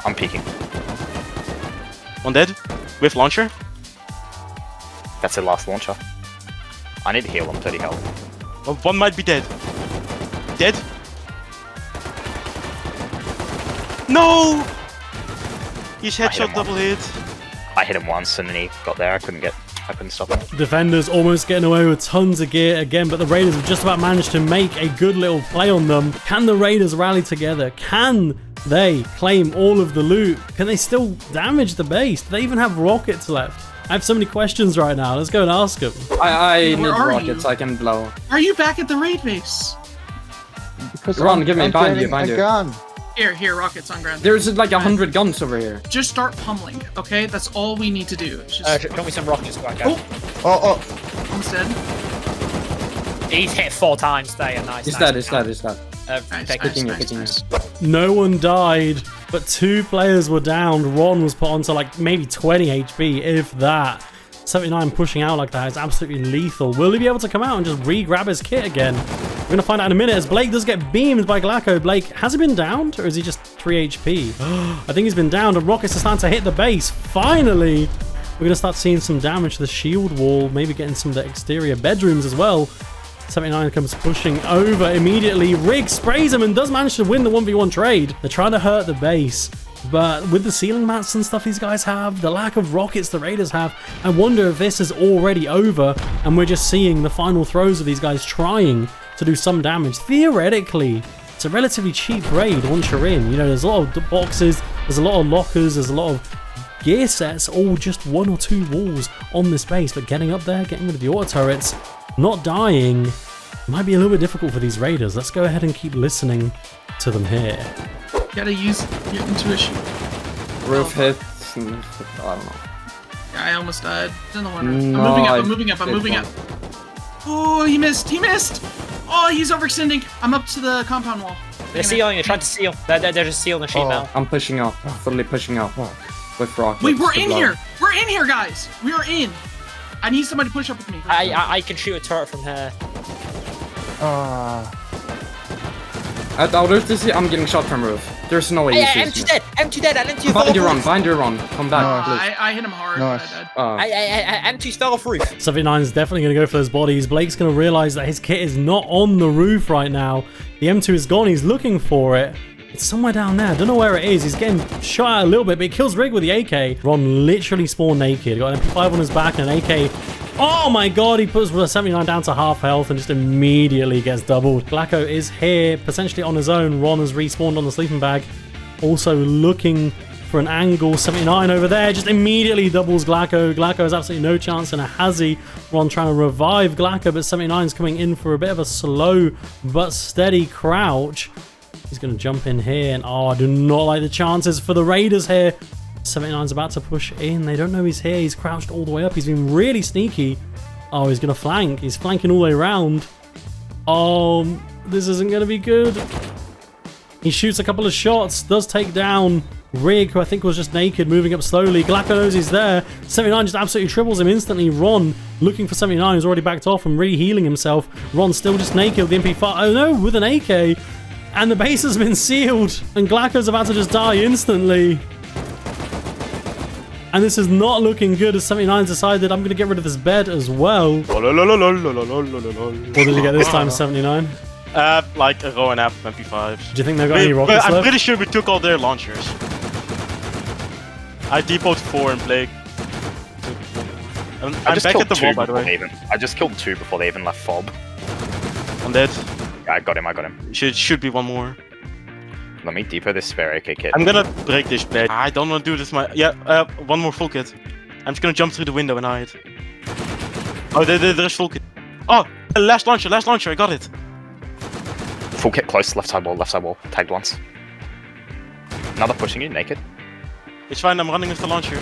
I'm peeking. One dead. With launcher. That's the last launcher. I need to heal him, 30 health. Well, one might be dead. Dead. No! He's headshot double hit. I hit him once and then he got there. I couldn't stop him. Defenders almost getting away with tons of gear again, but the Raiders have just about managed to make a good little play on them. Can the Raiders rally together? Can they claim all of the loot? Can they still damage the base? Do they even have rockets left? I have so many questions right now. Let's go and ask them. I need Where are rockets. you? I can blow. Are you back at the raid base? Because Ron, give me, I'm behind you, getting behind a you. gun. Here, rockets on ground. There's like 100 guns over here. Just start pummeling, okay? That's all we need to do. It's just... Got me some rockets, Glacko. Oh, Oh, almost dead. He's hit 4 times today, and nice. He's nice. dead. Nice, Picking you. nice. No one died, but 2 players were downed. Ron was put onto like maybe 20 HP, if that. 79 pushing out like that is absolutely lethal. Will he be able to come out and just re-grab his kit again? We're going to find out in a minute, as Blake does get beamed by Glacko. Blake, has he been downed, or is he just 3 HP? I think he's been downed, and rockets are starting to hit the base. Finally! We're going to start seeing some damage to the shield wall, maybe getting some of the exterior bedrooms as well. 79 comes pushing over immediately. Rig sprays him and does manage to win the 1v1 trade. They're trying to hurt the base, but with the ceiling mats and stuff these guys have, the lack of rockets the Raiders have, I wonder if this is already over and we're just seeing the final throws of these guys trying to do some damage. Theoretically, it's a relatively cheap raid once you're in. You know, there's a lot of boxes, there's a lot of lockers, there's a lot of gear sets, all just 1 or 2 walls on this base, but getting up there, getting rid of the auto turrets, not dying, might be a little bit difficult for these Raiders. Let's go ahead and keep listening to them here. Gotta use your intuition. Roof hits. I don't know. Yeah, I almost died. It's in the water. No, I'm moving up. Oh, he missed. Oh, he's overextending. I'm up to the compound wall. They're sealing, they're trying to seal. They're just sealing the sheet now. I'm pushing up. Fully pushing up. With rockets. Wait, we're to in blow. here. We're in here, guys. We are in. I need somebody to push up with me. I can shoot a turret from here. At RTC, I'm getting shot from roof. There's no way you see M2 dead! M2 dead! And M2 Behind your run. Come back, please. I hit him hard. Nice. I died. M2 fell off roof. 79 is definitely going to go for those bodies. Blake's going to realize that his kit is not on the roof right now. The M2 is gone. He's looking for it. It's somewhere down there. I don't know where it is. He's getting shot at a little bit, but he kills Rig with the AK. Ron literally spawned naked. Got an MP5 on his back and an AK. Oh my god, he puts 79 down to half health and just immediately gets doubled. Glacko is here, potentially on his own. Ron has respawned on the sleeping bag. Also looking for an angle. 79 over there, just immediately doubles Glacko. Glacko has absolutely no chance in a Hazy. Ron trying to revive Glacko, but 79's coming in for a bit of a slow but steady crouch. He's going to jump in here, and oh, I do not like the chances for the Raiders here. 79's about to push in. They don't know he's here. He's crouched all the way up. He's been really sneaky. Oh, he's going to flank. He's flanking all the way around. Oh, this isn't going to be good. He shoots a couple of shots, does take down Rig, who I think was just naked, moving up slowly. Glacko knows he's there. 79 just absolutely triples him instantly. Ron looking for 79, who's already backed off and really healing himself. Ron still just naked with the MP5. Oh no, with an AK. And the base has been sealed. And Glacko's about to just die instantly. And this is not looking good as 79's decided, I'm going to get rid of this bed as well. What did you get this time, 79? Like a row and app MP5. Do you think they've got any rockets I'm left? pretty sure we took all their launchers. I depoted 4 and Blake. I'm back at the wall, by the way. I just killed 2 before they even left fob. I'm dead. Yeah, I got him. Should be one more. Let me depot this spare AK kit. I'm gonna break this bed. I don't want to do this. One more full kit. I'm just gonna jump through the window and hide. Oh, there's full kit. Oh, last launcher. I got it. Full kit close, left side wall. Tagged once. Another pushing you, naked. It's fine, I'm running with the launcher.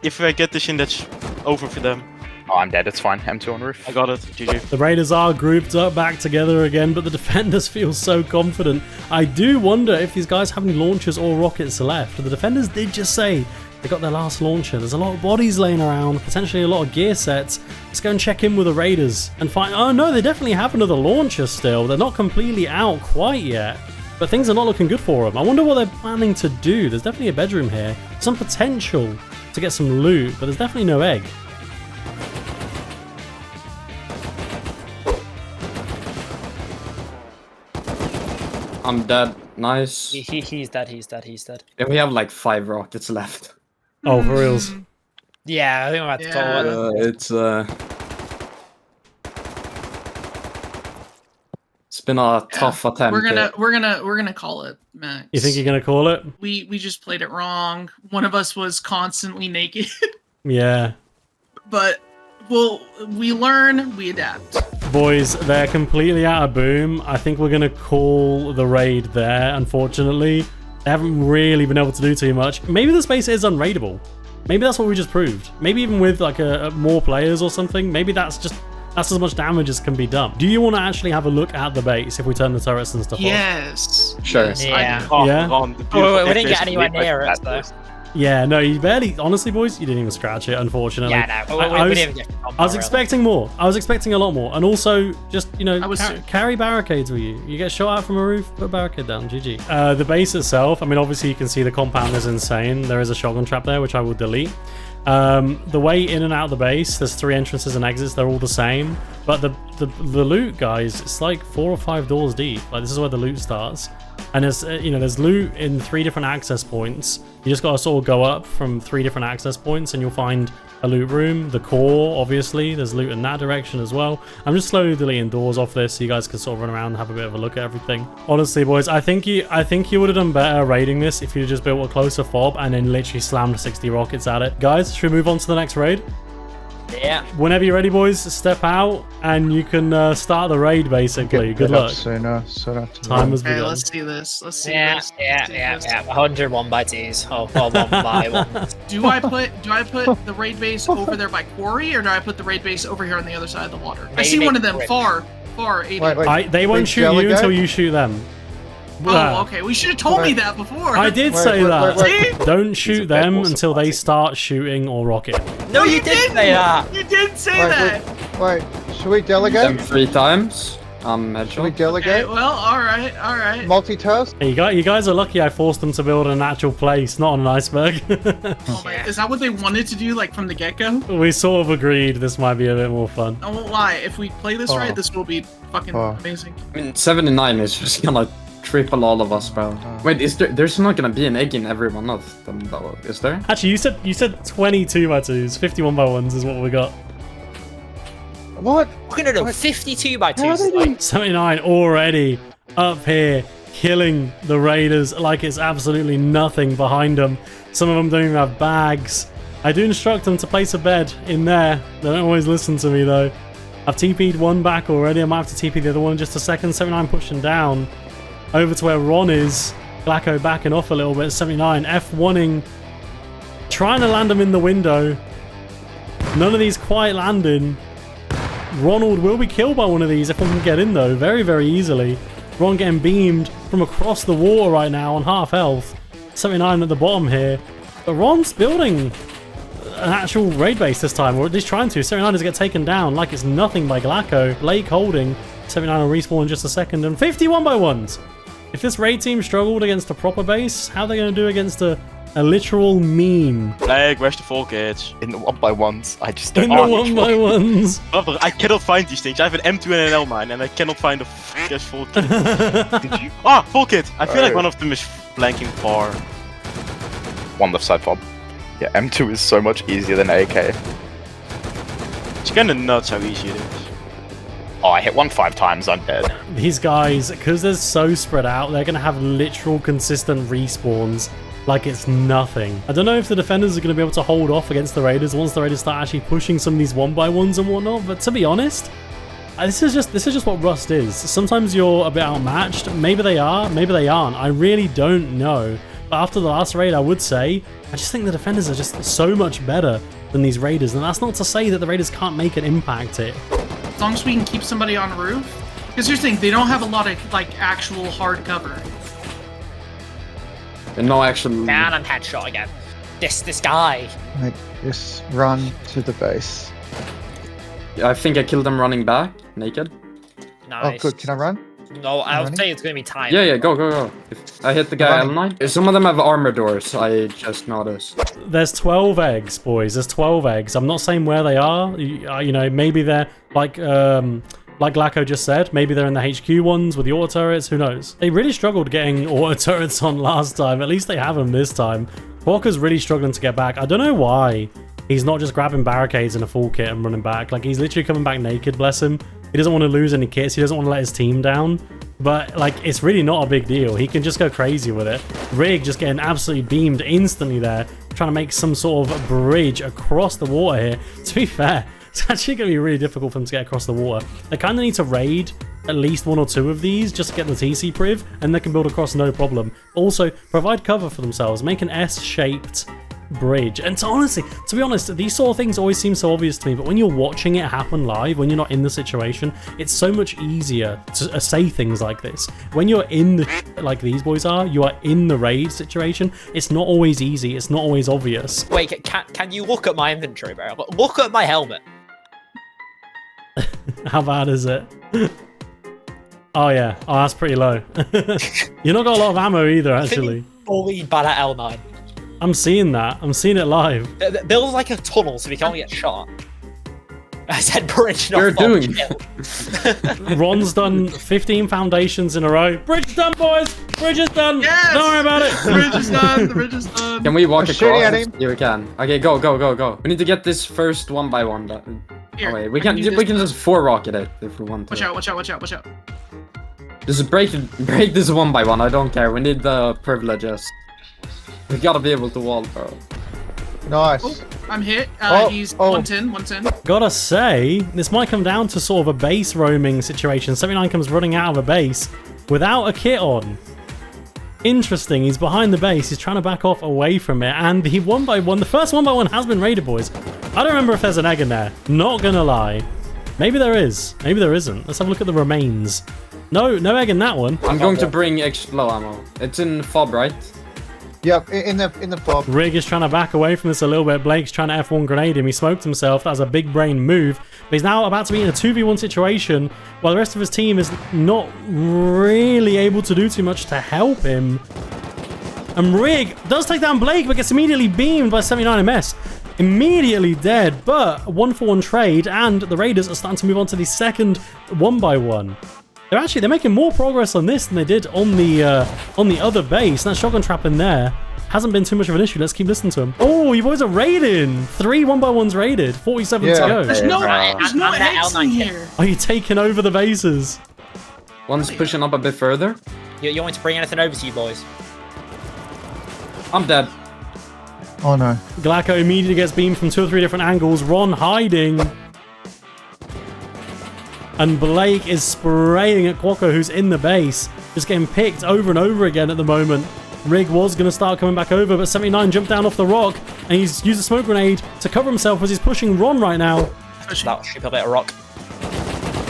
If I get this in, that's over for them. Oh, I'm dead, it's fine. M2 on roof. I got it, GG. The Raiders are grouped up back together again, but the defenders feel so confident. I do wonder if these guys have any launchers or rockets left. The defenders did just say they got their last launcher. There's a lot of bodies laying around, potentially a lot of gear sets. Let's go and check in with the Raiders and find... Oh no, they definitely have another launcher still. They're not completely out quite yet, but things are not looking good for them. I wonder what they're planning to do. There's definitely a bedroom here. Some potential to get some loot, but there's definitely no egg. I'm dead. Nice. He's dead. And we have like 5 rockets left. Oh, for reals. Yeah, I think I'm about to call it. It's been a tough attempt. We're gonna call it, Max. You think you're going to call it? We just played it wrong. One of us was constantly naked. Yeah. But we learn, we adapt. Boys, they're completely out of boom. I think we're going to call the raid there, unfortunately. They haven't really been able to do too much. Maybe the space is unraidable. Maybe that's what we just proved. Maybe even with like more players or something, maybe that's as much damage as can be done. Do you want to actually have a look at the base if we turn the turrets and stuff off? Yes. Sure. Yes, Yeah. Oh, Yeah? Ron, We didn't get anywhere near it, though. Yeah, no, you barely... Honestly, boys, you didn't even scratch it, unfortunately. Yeah, no. I We didn't get I was expecting more. I was expecting a lot more. And also, just, you know, I was- carry barricades with you. You get shot out from a roof, put a barricade down. GG. The base itself, I mean, obviously you can see the compound is insane. There is a shotgun trap there, which I will delete. The way in and out of the base, there's 3 entrances and exits. They're all the same. But the loot, guys, it's like 4 or 5 doors deep. Like, this is where the loot starts. And there's, you know, there's loot in 3 different access points. You just got to sort of go up from 3 different access points and you'll find a loot room. The core, obviously, there's loot in that direction as well. I'm just slowly deleting doors off this so you guys can sort of run around and have a bit of a look at everything. Honestly, boys, I think you would have done better raiding this if you just built a closer fob and then literally slammed 60 rockets at it. Guys, should we move on to the next raid? Yeah. Whenever you're ready, boys, step out and you can start the raid, basically. Good luck. Sooner. Time has Okay, begun. let's see this. Let's see Yeah, this. yeah. 100 1x2s. Oh, 1x1. Do I put the raid base over there by quarry, or do I put the raid base over here on the other side of the water? I see Maybe one of them bridge. far 80. Wait. They won't Big shoot you delegate? until you shoot them. Oh, okay. We should have told me that before. I did Wait, say wait, that. wait, See? Don't shoot a bit them more until they surprising. start shooting or rocket. No, you didn't say that. You did say that. Wait. Should we Them delegate? 3 times. Should we Headshot. delegate? Okay, well, all right. Multitask? Hey, you guys are lucky I forced them to build an actual place, not on an iceberg. Oh my, is that what they wanted to do, like from the get-go? We sort of agreed this might be a bit more fun. I won't lie. If we play this right, this will be fucking amazing. I mean, 79 is just gonna triple all of us, bro. Wait, there's not gonna be an egg in every one of them, though, is there? Actually, you said 22 by 2s, 51 by 1s is what we got. What? We're gonna do 52 by 2s. 79 already up here, killing the Raiders like it's absolutely nothing behind them. Some of them don't even have bags. I do instruct them to place a bed in there. They don't always listen to me though. I've TP'd one back already. I might have to TP the other one in just a second. 79 pushing down over to where Ron is. Glacko backing off a little bit. 79 F1ing, trying to land him in the window. None of these quite landing. Ronald will be killed by one of these if one can get in though, very, very easily. Ron getting beamed from across the water right now on half health. 79 at the bottom here. But Ron's building an actual raid base this time, or at least trying to. 79 does get taken down like it's nothing by Glacko. Blake holding. 79 will respawn in just a second, and 51 by ones. If this raid team struggled against a proper base, how are they going to do against a literal meme? Blake, where's the full kit? In the 1x1s, I just don't In the know. 1x1s. Brother, I cannot find these things. I have an M2 and an L mine, and I cannot find the full kit. Did you? Ah, full kit. I feel like one of them is flanking far. One left side fob. Yeah, M2 is so much easier than AK. It's kinda nuts how easy it is. Oh, I hit one 5 times, I'm dead. These guys, because they're so spread out, they're going to have literal consistent respawns like it's nothing. I don't know if the defenders are going to be able to hold off against the Raiders once the Raiders start actually pushing some of these 1x1s and whatnot, but to be honest, this is just what Rust is. Sometimes you're a bit outmatched. Maybe they are, maybe they aren't. I really don't know. But after the last raid, I would say, I just think the defenders are just so much better than these Raiders. And that's not to say that the Raiders can't make an impact here. As long as we can keep somebody on the roof. Because here's the thing, they don't have a lot of like actual hard cover. And no actual. Man, I'm headshot again. This guy. Like, just run to the base. I think I killed them running back, naked. Nice. Oh, good. Can I run? No, I would Running? say it's gonna be time. Yeah, go. If I hit the guy Running. L9. Some of them have armor doors, I just noticed. There's 12 eggs, boys. There's 12 eggs. I'm not saying where they are. You know, maybe they're like Glacko just said, maybe they're in the HQ ones with the auto turrets. Who knows? They really struggled getting auto turrets on last time. At least they have them this time. Walker's really struggling to get back. I don't know why he's not just grabbing barricades in a full kit and running back. Like, he's literally coming back naked, bless him. He doesn't want to lose any kits. He doesn't want to let his team down. But, like, it's really not a big deal. He can just go crazy with it. Rig just getting absolutely beamed instantly there, trying to make some sort of bridge across the water here. To be fair, it's actually going to be really difficult for them to get across the water. They kind of need to raid at least 1 or 2 of these just to get the TC priv, and they can build across no problem. Also, provide cover for themselves. Make an S-shaped bridge. And to be honest, these sort of things always seem so obvious to me, but when you're watching it happen live, when you're not in the situation, it's so much easier to say things like this. When you're in the like these boys are, you are in the raid situation, it's not always easy, it's not always obvious. Wait, can you look at my inventory, bro? Look at my helmet. How bad is it? Oh yeah, oh that's pretty low. You're not got a lot of ammo either, actually. Fully bad at L9. I'm seeing that. I'm seeing it live. Build like a tunnel so we can't get shot. I said bridge, not They're doing. Ron's done 15 foundations in a row. Bridge is done, boys! Bridge is done! Yes! Don't worry about it! The bridge is done. The bridge is done. Can we walk I'm shooting across? at him. Yeah, we can. Okay, go. We need to get this first 1x1. But... Here, Oh, wait, we I can use we this. can just 4 rocket it if we want to. Watch out. Just break this 1x1. I don't care. We need the privileges. We gotta be able to wall, bro. Nice. Oh, I'm hit. Oh, He's oh. 110. Gotta say, this might come down to sort of a base roaming situation. 79 comes running out of a base without a kit on. Interesting, he's behind the base, he's trying to back off away from it, and the 1x1, the first 1x1 has been raided, boys. I don't remember if there's an egg in there, not gonna lie. Maybe there is, maybe there isn't. Let's have a look at the remains. No egg in that one. I'm going to bring extra low ammo. It's in fob, right? Yep, in the fob. Rig is trying to back away from this a little bit. Blake's trying to F1 grenade him. He smoked himself. That was a big brain move. But he's now about to be in a 2v1 situation while the rest of his team is not really able to do too much to help him. And Rig does take down Blake, but gets immediately beamed by 79 MS. Immediately dead, but a 1-for-1 trade, and the Raiders are starting to move on to the second 1x1. They're making more progress on this than they did on the other base. And that shotgun trap in there hasn't been too much of an issue. Let's keep listening to him. Oh, you boys are raiding. 3 1x1s raided. 47 to go. There's no I'm eggs that in L9 here. Are you taking over the bases? One's pushing up a bit further. You want me to bring anything over to you boys? I'm dead. Oh no. Glacko immediately gets beamed from 2 or 3 different angles. Ron hiding. And Blake is spraying at Quocko, who's in the base. Just getting picked over and over again at the moment. Rig was going to start coming back over, but 79 jumped down off the rock. And he's used a smoke grenade to cover himself as he's pushing Ron right now. That stupid bit of rock.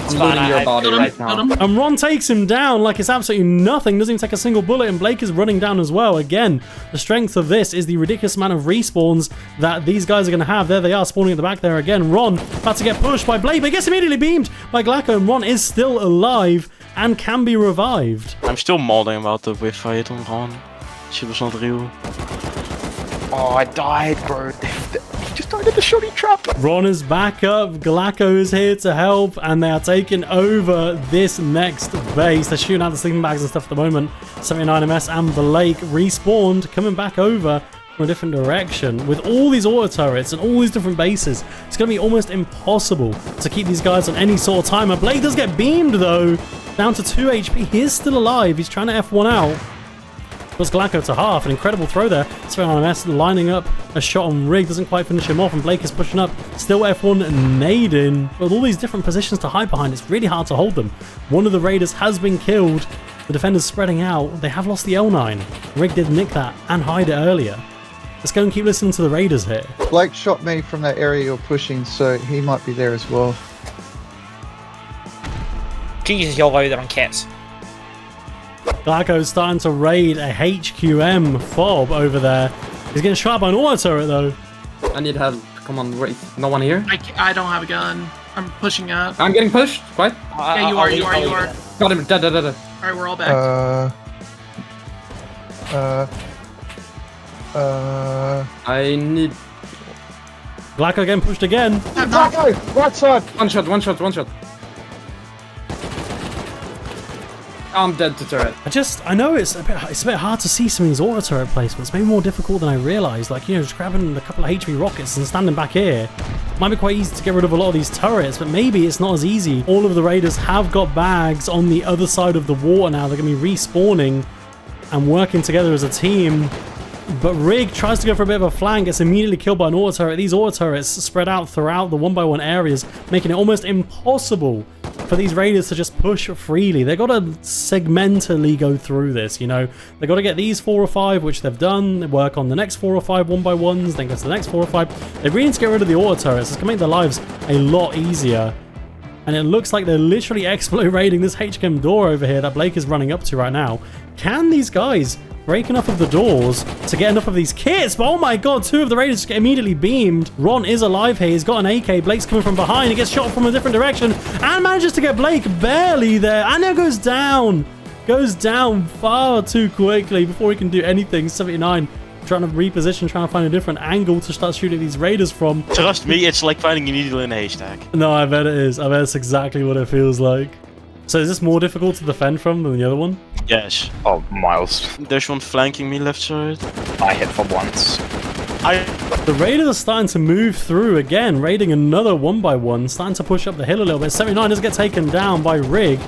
I'm looting your body Killed him, right killed now. him. And Ron takes him down like it's absolutely nothing. Doesn't even take a single bullet. And Blake is running down as well. Again, the strength of this is the ridiculous amount of respawns that these guys are going to have. There they are, spawning at the back there again. Ron about to get pushed by Blake, but gets immediately beamed by Glacko. And Ron is still alive and can be revived. I'm still molding about the whiff fight on Ron. She was not real. Oh, I died, bro. He just died in the shoddy trap. Ron is back up. Glacko is here to help, and they are taking over this next base. They're shooting out the sleeping bags and stuff at the moment. 79 MS and Blake respawned, coming back over from a different direction. With all these auto turrets and all these different bases, it's going to be almost impossible to keep these guys on any sort of timer. Blake does get beamed, though, down to 2 HP. He is still alive. He's trying to F1 out. Puts Glacko to half. An incredible throw there. 79 MS lining up a shot on Rig. Doesn't quite finish him off, and Blake is pushing up. Still F1 nading. With all these different positions to hide behind, it's really hard to hold them. One of the raiders has been killed. The defenders spreading out. They have lost the L9. Rig did nick that and hide it earlier. Let's go and keep listening to the raiders here. Blake shot me from that area you're pushing, so he might be there as well. Jesus, you're loaded on kits. Glacko's starting to raid a HQM fob over there. He's getting shot by an auto turret, though. I need help. Come on, wait. No one here? I don't have a gun. I'm pushing up. I'm getting pushed. Quite. Yeah, you are. Got him. Dead. Alright, we're all back. I need... Glacko getting pushed again. Glacko! Right side! One shot. I'm dead to turret. I know it's a bit hard to see some of these auto turret placements. Maybe more difficult than I realised. Like, you know, just grabbing a couple of HV rockets and standing back here might be quite easy to get rid of a lot of these turrets, but maybe it's not as easy. All of the raiders have got bags on the other side of the water now. They're going to be respawning and working together as a team. But Rig tries to go for a bit of a flank, gets immediately killed by an auto turret. These auto turrets spread out throughout the 1x1 areas, making it almost impossible for these raiders to just push freely. They've got to segmentally go through this, you know. They've got to get these 4 or 5, which they've done. They work on the next 4 or 5 1x1s, then go to the next 4 or 5. They really need to get rid of the auto turrets. It's going to make their lives a lot easier. And it looks like they're literally explo raiding this HCM door over here that Blake is running up to right now. Can these guys break enough of the doors to get enough of these kits? But oh my god, 2 of the raiders just get immediately beamed. Ron is alive here. He's got an AK. Blake's coming from behind. He gets shot from a different direction and manages to get Blake barely there. And now goes down. Goes down far too quickly before he can do anything. 79 trying to reposition, trying to find a different angle to start shooting these raiders from. Trust me, it's like finding a needle in a haystack. No, I bet it is. I bet it's exactly what it feels like. So is this more difficult to defend from than the other one? Yes. Oh, miles. There's one flanking me left side. I hit for once. The raiders are starting to move through again, raiding another 1x1, starting to push up the hill a little bit. 79 does get taken down by Rig.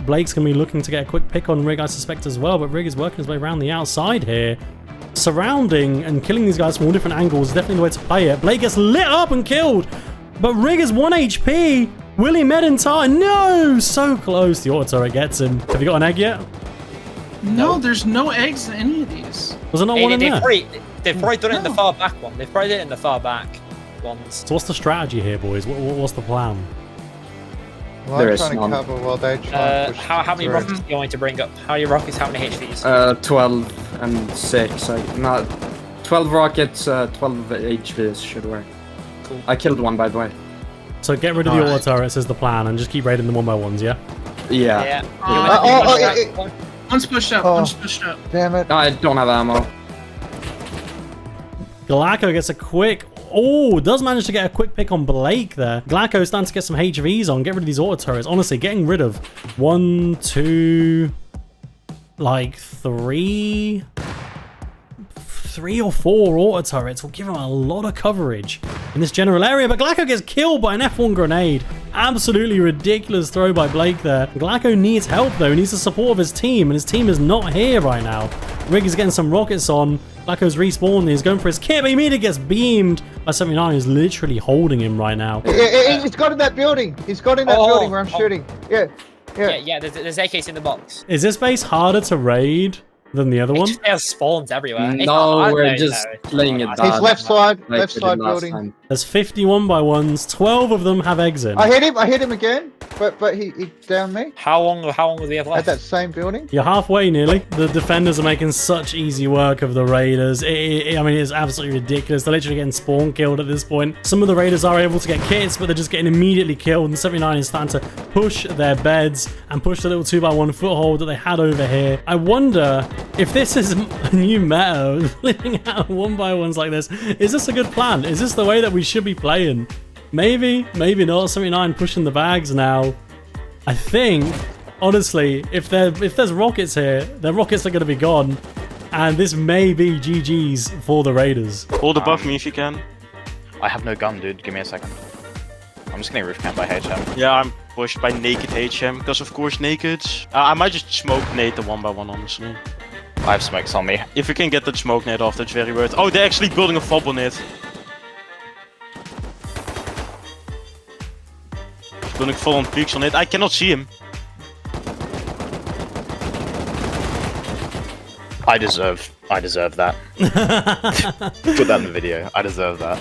Blake's going to be looking to get a quick pick on Rig, I suspect, as well, but Rig is working his way around the outside here. Surrounding and killing these guys from all different angles is definitely the way to play it. Blake gets lit up and killed, but Rig is 1 HP. Will he med in time? No! So close. The auto turret gets him. Have you got an egg yet? No, there's no eggs in any of these. Was there not one in there? They've probably done it in the far back one. They've probably done it in the far back ones. So what's the strategy here, boys? What's the plan? Well, There I'm is trying to none. cover while they try and push How many through. rockets do you want to bring up? How many rockets, how many HVs? 12 and 6. Not 12 rockets, 12 HVs should work. Cool. I killed one, by the way. So get rid of the auto turrets is the plan, and just keep raiding the 1x1s, yeah? Yeah. One's pushed up. Oh. One's pushed up. Damn it. I don't have ammo. Glacko gets a quick... Oh, does manage to get a quick pick on Blake there. Glacko's starting to get some HVs on. Get rid of these auto turrets. Honestly, getting rid of 1, 2... like 3 or 4 auto turrets will give him a lot of coverage in this general area, but Glacko gets killed by an F1 grenade. Absolutely ridiculous throw by Blake there. Glacko needs help though. He needs the support of his team, and his team is not here right now. Rig is getting some rockets on. Glacko's respawned. He's going for his kit, but he immediately gets beamed by 79. He's literally holding him right now. He's got in that building. He's got in that building where I'm shooting. Yeah. There's AKs in the box. Is this base harder to raid than the other one? There's spawns everywhere. It's No, not- we're no, just no. playing it down. He's left side like we did building. time. There's 51 by ones. 12 of them have eggs in. I hit him again, but he downed me How long do we have at left? that same building. You're halfway nearly. The defenders are making such easy work of the raiders. I mean, it's absolutely ridiculous. They're literally getting spawn killed at this point. Some of the raiders are able to get kits, but they're just getting immediately killed. And 79 is starting to push their beds and push the little 2x1 foothold that they had over here. I wonder if this is a new meta, living out 1x1s like this. Is this a good plan? Is this the way that we should be playing? Maybe, maybe not. 79 pushing the bags now. I think, honestly, if there's rockets here, the rockets are going to be gone. And this may be GG's for the Raiders. Hold above me if you can. I have no gun, dude. Give me a second. I'm just getting roof camped by HM. Yeah, I'm pushed by naked HM, because of course naked. I might just smoke nade the 1x1, honestly. I have smokes on me. If we can get the smoke nade off, that's very weird. Oh, they're actually building a fob on it. Building full on peaks on it. I cannot see him. I deserve that. Put that in the video. I deserve that.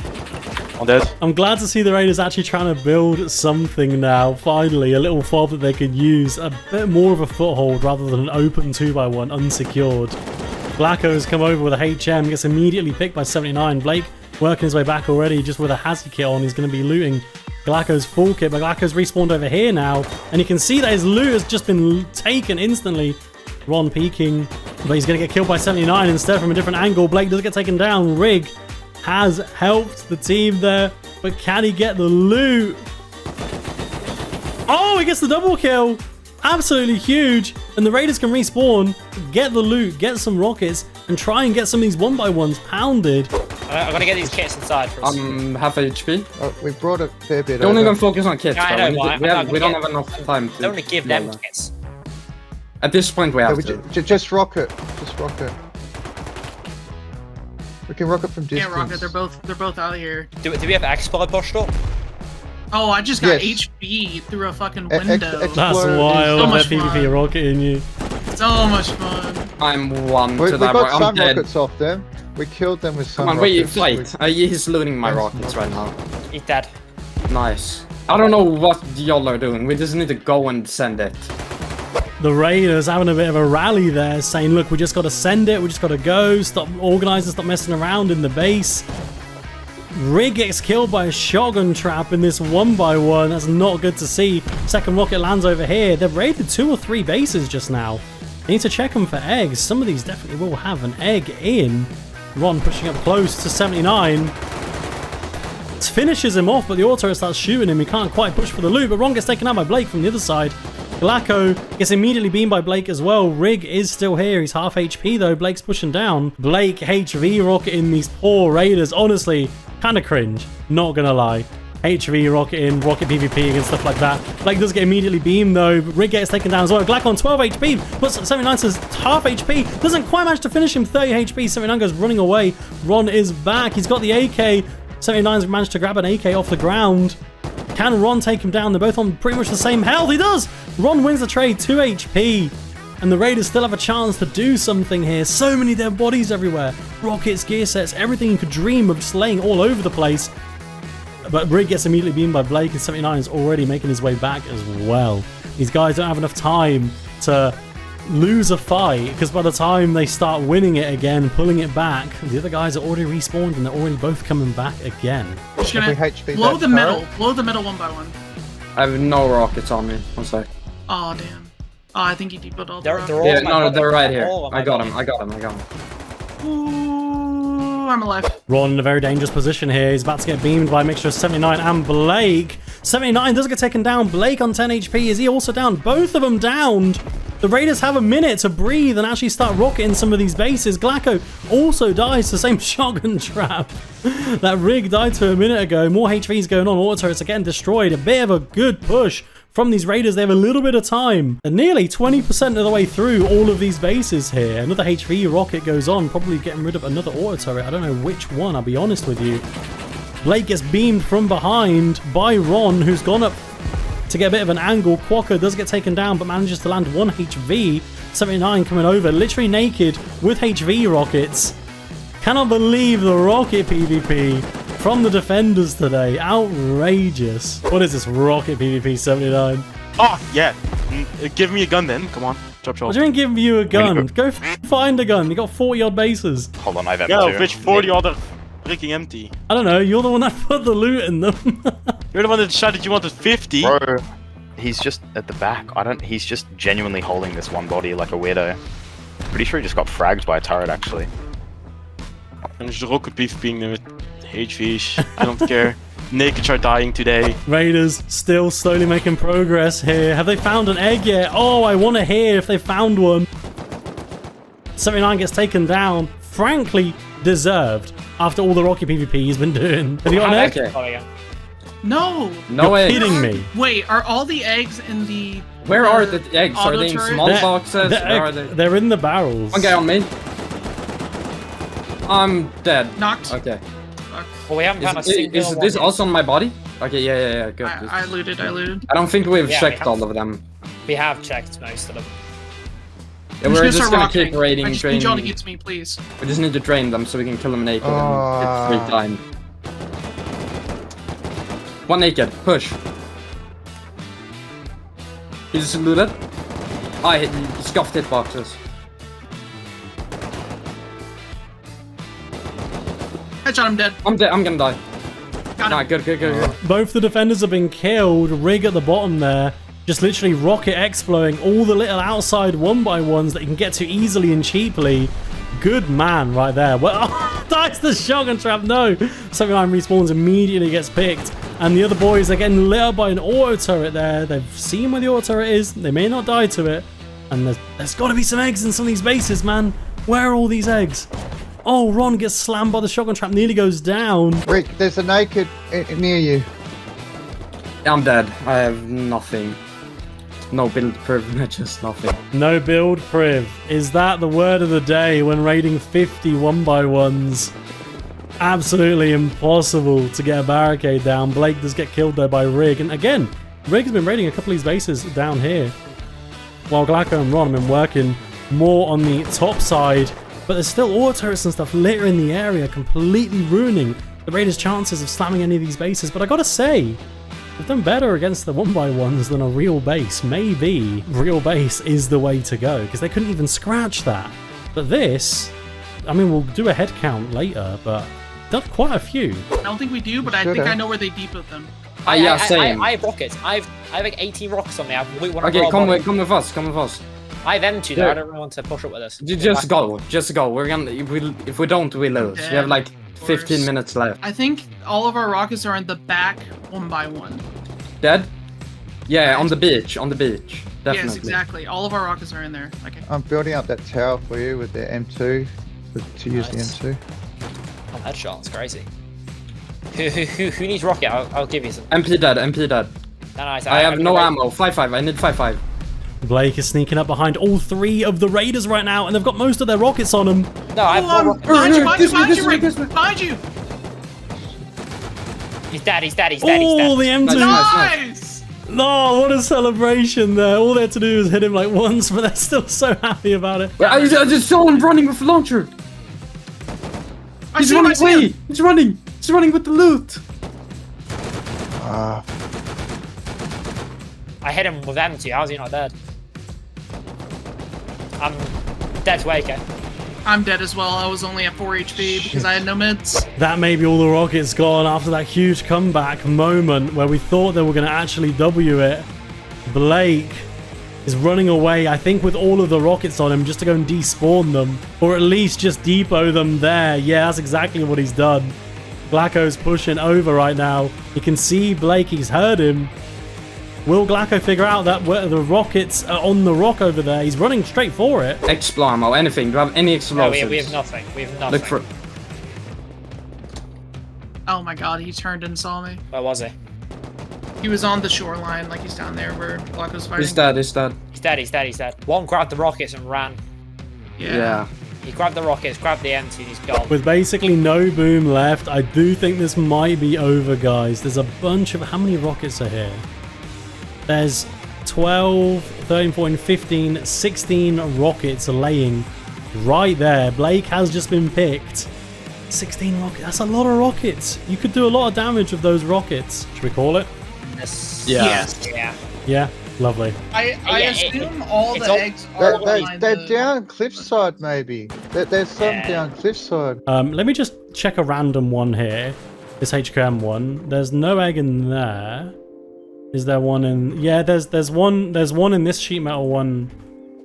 On that. I'm glad to see the Raiders actually trying to build something now. Finally, a little fob that they could use. A bit more of a foothold rather than an open 2x1 unsecured. Glacko has come over with a HM, gets immediately picked by 79. Blake working his way back already just with a Hazzy kit on. He's going to be looting Glacko's full kit, but Glacko's respawned over here now. And you can see that his loot has just been taken instantly. Ron peeking, but he's going to get killed by 79 instead from a different angle. Blake does get taken down. Rig has helped the team there, but can he get the loot? Oh, he gets the double kill. Absolutely huge. And the Raiders can respawn, get the loot, get some rockets, and try and get some of these 1x1s pounded. I'm gonna get these kits inside for us. Half HP. Oh, we brought a fair bit Don't over. even focus on kits. Yeah, I though. know, We don't have enough time to. I don't want to give them do that. kits. At this point, we Yeah, have we to. just rocket. Just rocket. We can rocket from distance. Can't rocket. They're both out of here. Do we have Explorer pushed up? Oh, I just got Yes. HP through a fucking X- window. X- That's Explorer is wild. so That much PvP fun. rocketing you. So much fun. I'm one We to got that. Right. I'm some dead. rockets off them. We killed them with some Come on, wait, rockets. fight. He's looting my rockets right now. He's dead. Nice. I don't know what y'all are doing. We just need to go and send it. The Raiders having a bit of a rally there, saying, look, we just got to send it. We just got to go. Stop organizing. Stop messing around in the base. Rig gets killed by a shotgun trap in this 1x1. That's not good to see. Second rocket lands over here. They've raided 2 or 3 bases just now. They need to check them for eggs. Some of these definitely will have an egg in. Ron pushing up close to 79. Finishes him off, but the auto starts shooting him. He can't quite push for the loot, but Ron gets taken out by Blake from the other side. Glacko gets immediately beamed by Blake as well. Rig is still here. He's half HP though. Blake's pushing down. Blake HV rocketing these poor Raiders. Honestly, kind of cringe. Not gonna lie. HV rocketing, rocket PvP and stuff like that. Blake does get immediately beamed though. Rig gets taken down as well. Glacko on 12 HP, puts 79 to half HP. Doesn't quite manage to finish him. 30 HP. 79 goes running away. Ron is back. He's got the AK. 79's managed to grab an AK off the ground. Can Ron take him down? They're both on pretty much the same health. He does! Ron wins the trade, 2 HP. And the Raiders still have a chance to do something here. So many dead bodies everywhere. Rockets, gear sets, everything you could dream of just laying all over the place. But Rig gets immediately beamed by Blake, and 79 is already making his way back as well. These guys don't have enough time to lose a fight, because by the time they start winning it again, pulling it back, the other guys are already respawned and they're already both coming back again. Just Have gonna we HP blow that the middle. turret? Blow the middle 1x1. I have no rockets on me. One sec. Oh damn. Oh, I think he debuted all the They're rockets. all Yeah, my no, body. they're right here. All of my I got body. him. I got him. I got him. Ooh, I'm alive. Ron in a very dangerous position here. He's about to get beamed by a mixture of 79 and Blake. 79 does get taken down. Blake on 10 HP. Is he also down? Both of them downed. The Raiders have a minute to breathe and actually start rocketing some of these bases. Glacko also dies to the same shotgun trap that Rig died to a minute ago. More HVs going on. Auto turrets are getting destroyed. A bit of a good push from these Raiders. They have a little bit of time. They're nearly 20% of the way through all of these bases here. Another HV rocket goes on, probably getting rid of another auto turret. I don't know which one, I'll be honest with you. Blake gets beamed from behind by Ron, who's gone up to get a bit of an angle. Quokka does get taken down, but manages to land one HV. 79 coming over, literally naked with HV rockets. Cannot believe the rocket PvP from the defenders today. Outrageous. What is this rocket PvP 79? Oh, yeah. Give me a gun then. Come on. Drop shot. What do you mean give you a gun? Go find a gun. You got 40 odd bases. Hold on, I've Yeah, M2. of which 40 other freaking empty. I don't know. You're the one that put the loot in them. You're the one that decided you wanted 50. Bro, he's just at the back. He's just genuinely holding this one body like a weirdo. Pretty sure he just got fragged by a turret, actually. And there's rocket beef being there with HVs. I don't care. Nakeds are dying today. Raiders still slowly making progress here. Have they found an egg yet? Oh, I want to hear if they found one. 79 gets taken down. Frankly, deserved after all the rocket PvP he's been doing. Have you got an egg? Okay. Oh, yeah. No. No You're eggs. kidding me. Wait, are all the eggs in the... Where are the eggs? Are auto they in turret? small boxes? Where are they? They're in the barrels. One guy on me. I'm dead. Knocked. Okay. Well, we haven't found a single Is one this yet. also on my body? Okay, yeah, good. I looted. I don't think we've Yeah, checked we have. all of them. We have checked most of them. Yeah, I'm we're just just gonna gonna start keep rocketing. raiding, I just need y'all to draining. get to me, please. We just need to drain them so we can kill them naked and get free time. One naked, push. He's looted. I scuffed hitboxes. Headshot, I'm dead. I'm dead. I'm gonna die. Got Nah, him. good. Both the defenders have been killed. Rig at the bottom there. Just literally rocket exploding all the little outside 1x1s that you can get to easily and cheaply. Good man right there. Well, that's the shotgun trap. No. 79 respawns, immediately gets picked. And the other boys are getting lit up by an auto turret there. They've seen where the auto turret is. They may not die to it. And there's got to be some eggs in some of these bases, man. Where are all these eggs? Oh, Ron gets slammed by the shotgun trap, nearly goes down. Rick, there's a naked near you. I'm dead. I have nothing. No build privileges, nothing. No build priv. Is that the word of the day when raiding 50 1x1s? Absolutely impossible to get a barricade down. Blake does get killed there by Rig. And again, Rig has been raiding a couple of these bases down here. While Glacko and Ron have been working more on the top side. But there's still auto turrets and stuff littering the area, completely ruining the Raiders' chances of slamming any of these bases. But I gotta say, they've done better against the 1x1s than a real base. Maybe real base is the way to go, because they couldn't even scratch that. But this, I mean, we'll do a head count later, but done quite a few. I don't think we do, but I think Should've. I know where they depot them. Yeah, same. I have rockets. I have like 18 rockets on me. I have one Okay, of come with us. I have them two though. I don't really want to push up with us. Just go. We're gonna. If we don't, we lose. We have like 15 minutes left. I think all of our rockets are in the back 1x1. Dead? Yeah, on the beach. Definitely. Yes, exactly. All of our rockets are in there. Okay. I'm building up that tower for you with the M2 to use the Nice. M2. Oh, headshot. That's crazy. Who needs rocket? I'll give you some. MP dead. No, nice. I have no can ammo. 5.5. I need 5.5. Blake is sneaking up behind all three of the Raiders right now, and they've got most of their rockets on them. No, I have Oh, more rockets. behind you, Rick! Behind you! He's dead. Oh, the M2. Nice! No, what a celebration there. All they had to do was hit him like once, but they're still so happy about it. I just saw him running with the launcher. I see him, I see him! He's running with the loot. I hit him with M2. How's he not dead? I'm dead to AK. I'm dead as well. I was only at 4 HP because I had no meds. That may be all the rockets gone after that huge comeback moment where we thought they were going to actually W it. Blake is running away, I think with all of the rockets on him, just to go and despawn them. Or at least just depot them there. Yeah, that's exactly what he's done. Glacko's pushing over right now. You can see Blake, he's heard him. Will Glacko figure out that where the rockets are on the rock over there? He's running straight for it. Explo ammo, anything. Do you have any No, explosives? we have nothing. We have nothing. Look for. Oh my god, he turned and saw me. Where was he? He was on the shoreline, like he's down there where Glock was fighting. He's dead. He's dead. He's dead, he's dead, he's dead. One grabbed the rockets and ran. Yeah. He grabbed the rockets, grabbed the empty, and he's gone. With basically no boom left, I do think this might be over, guys. There's a bunch of... How many rockets are here? There's 12, 13, 14, 15, 16 rockets laying right there. Blake has just been picked. 16 rockets. That's a lot of rockets. You could do a lot of damage with those rockets. Should we call it? Yeah. Yes. Yeah. Yeah. Lovely. I Yeah, assume all it's the all- eggs are behind They're the... down cliffside, maybe. There's some Yeah. down cliffside. Let me just check a random one here. This HQM one. There's no egg in there. Is there one in... Yeah, there's one in this sheet metal one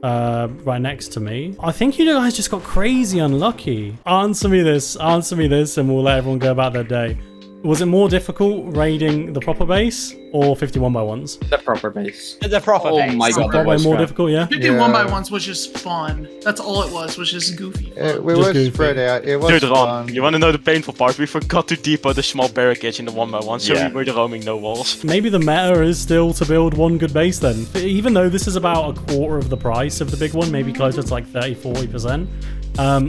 right next to me. I think you guys just got crazy unlucky. Answer me this, and we'll let everyone go about their day. Was it more difficult raiding the proper base or 51 by ones? The proper base. The proper Oh base. my god. Proper by that was more crap. difficult, yeah? 51 by Yeah. ones was just fun. That's all it was just goofy fun. We Just were goofy. spread out. It was Dude, Ron, fun. you want to know the painful part? We forgot to depot the small barricades in the 1x1, so Yeah. we were roaming no walls. Maybe the meta is still to build one good base then. Even though this is about a quarter of the price of the big one, maybe closer to like 30-40%.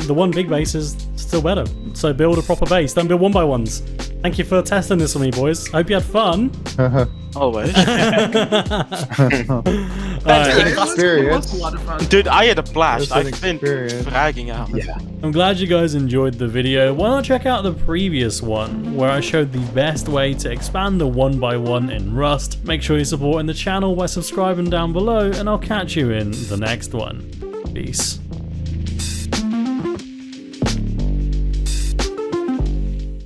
The one big base is still better. So build a proper base. Don't build one by ones. Thank you for testing this with me, boys. Hope you had fun. Always. Alright. It was a lot of fun. Dude, I had a blast. It's an I've been experience. fragging out. Yeah. I'm glad you guys enjoyed the video. Why not check out the previous one where I showed the best way to expand the 1x1 in Rust. Make sure you're supporting the channel by subscribing down below, and I'll catch you in the next one. Peace.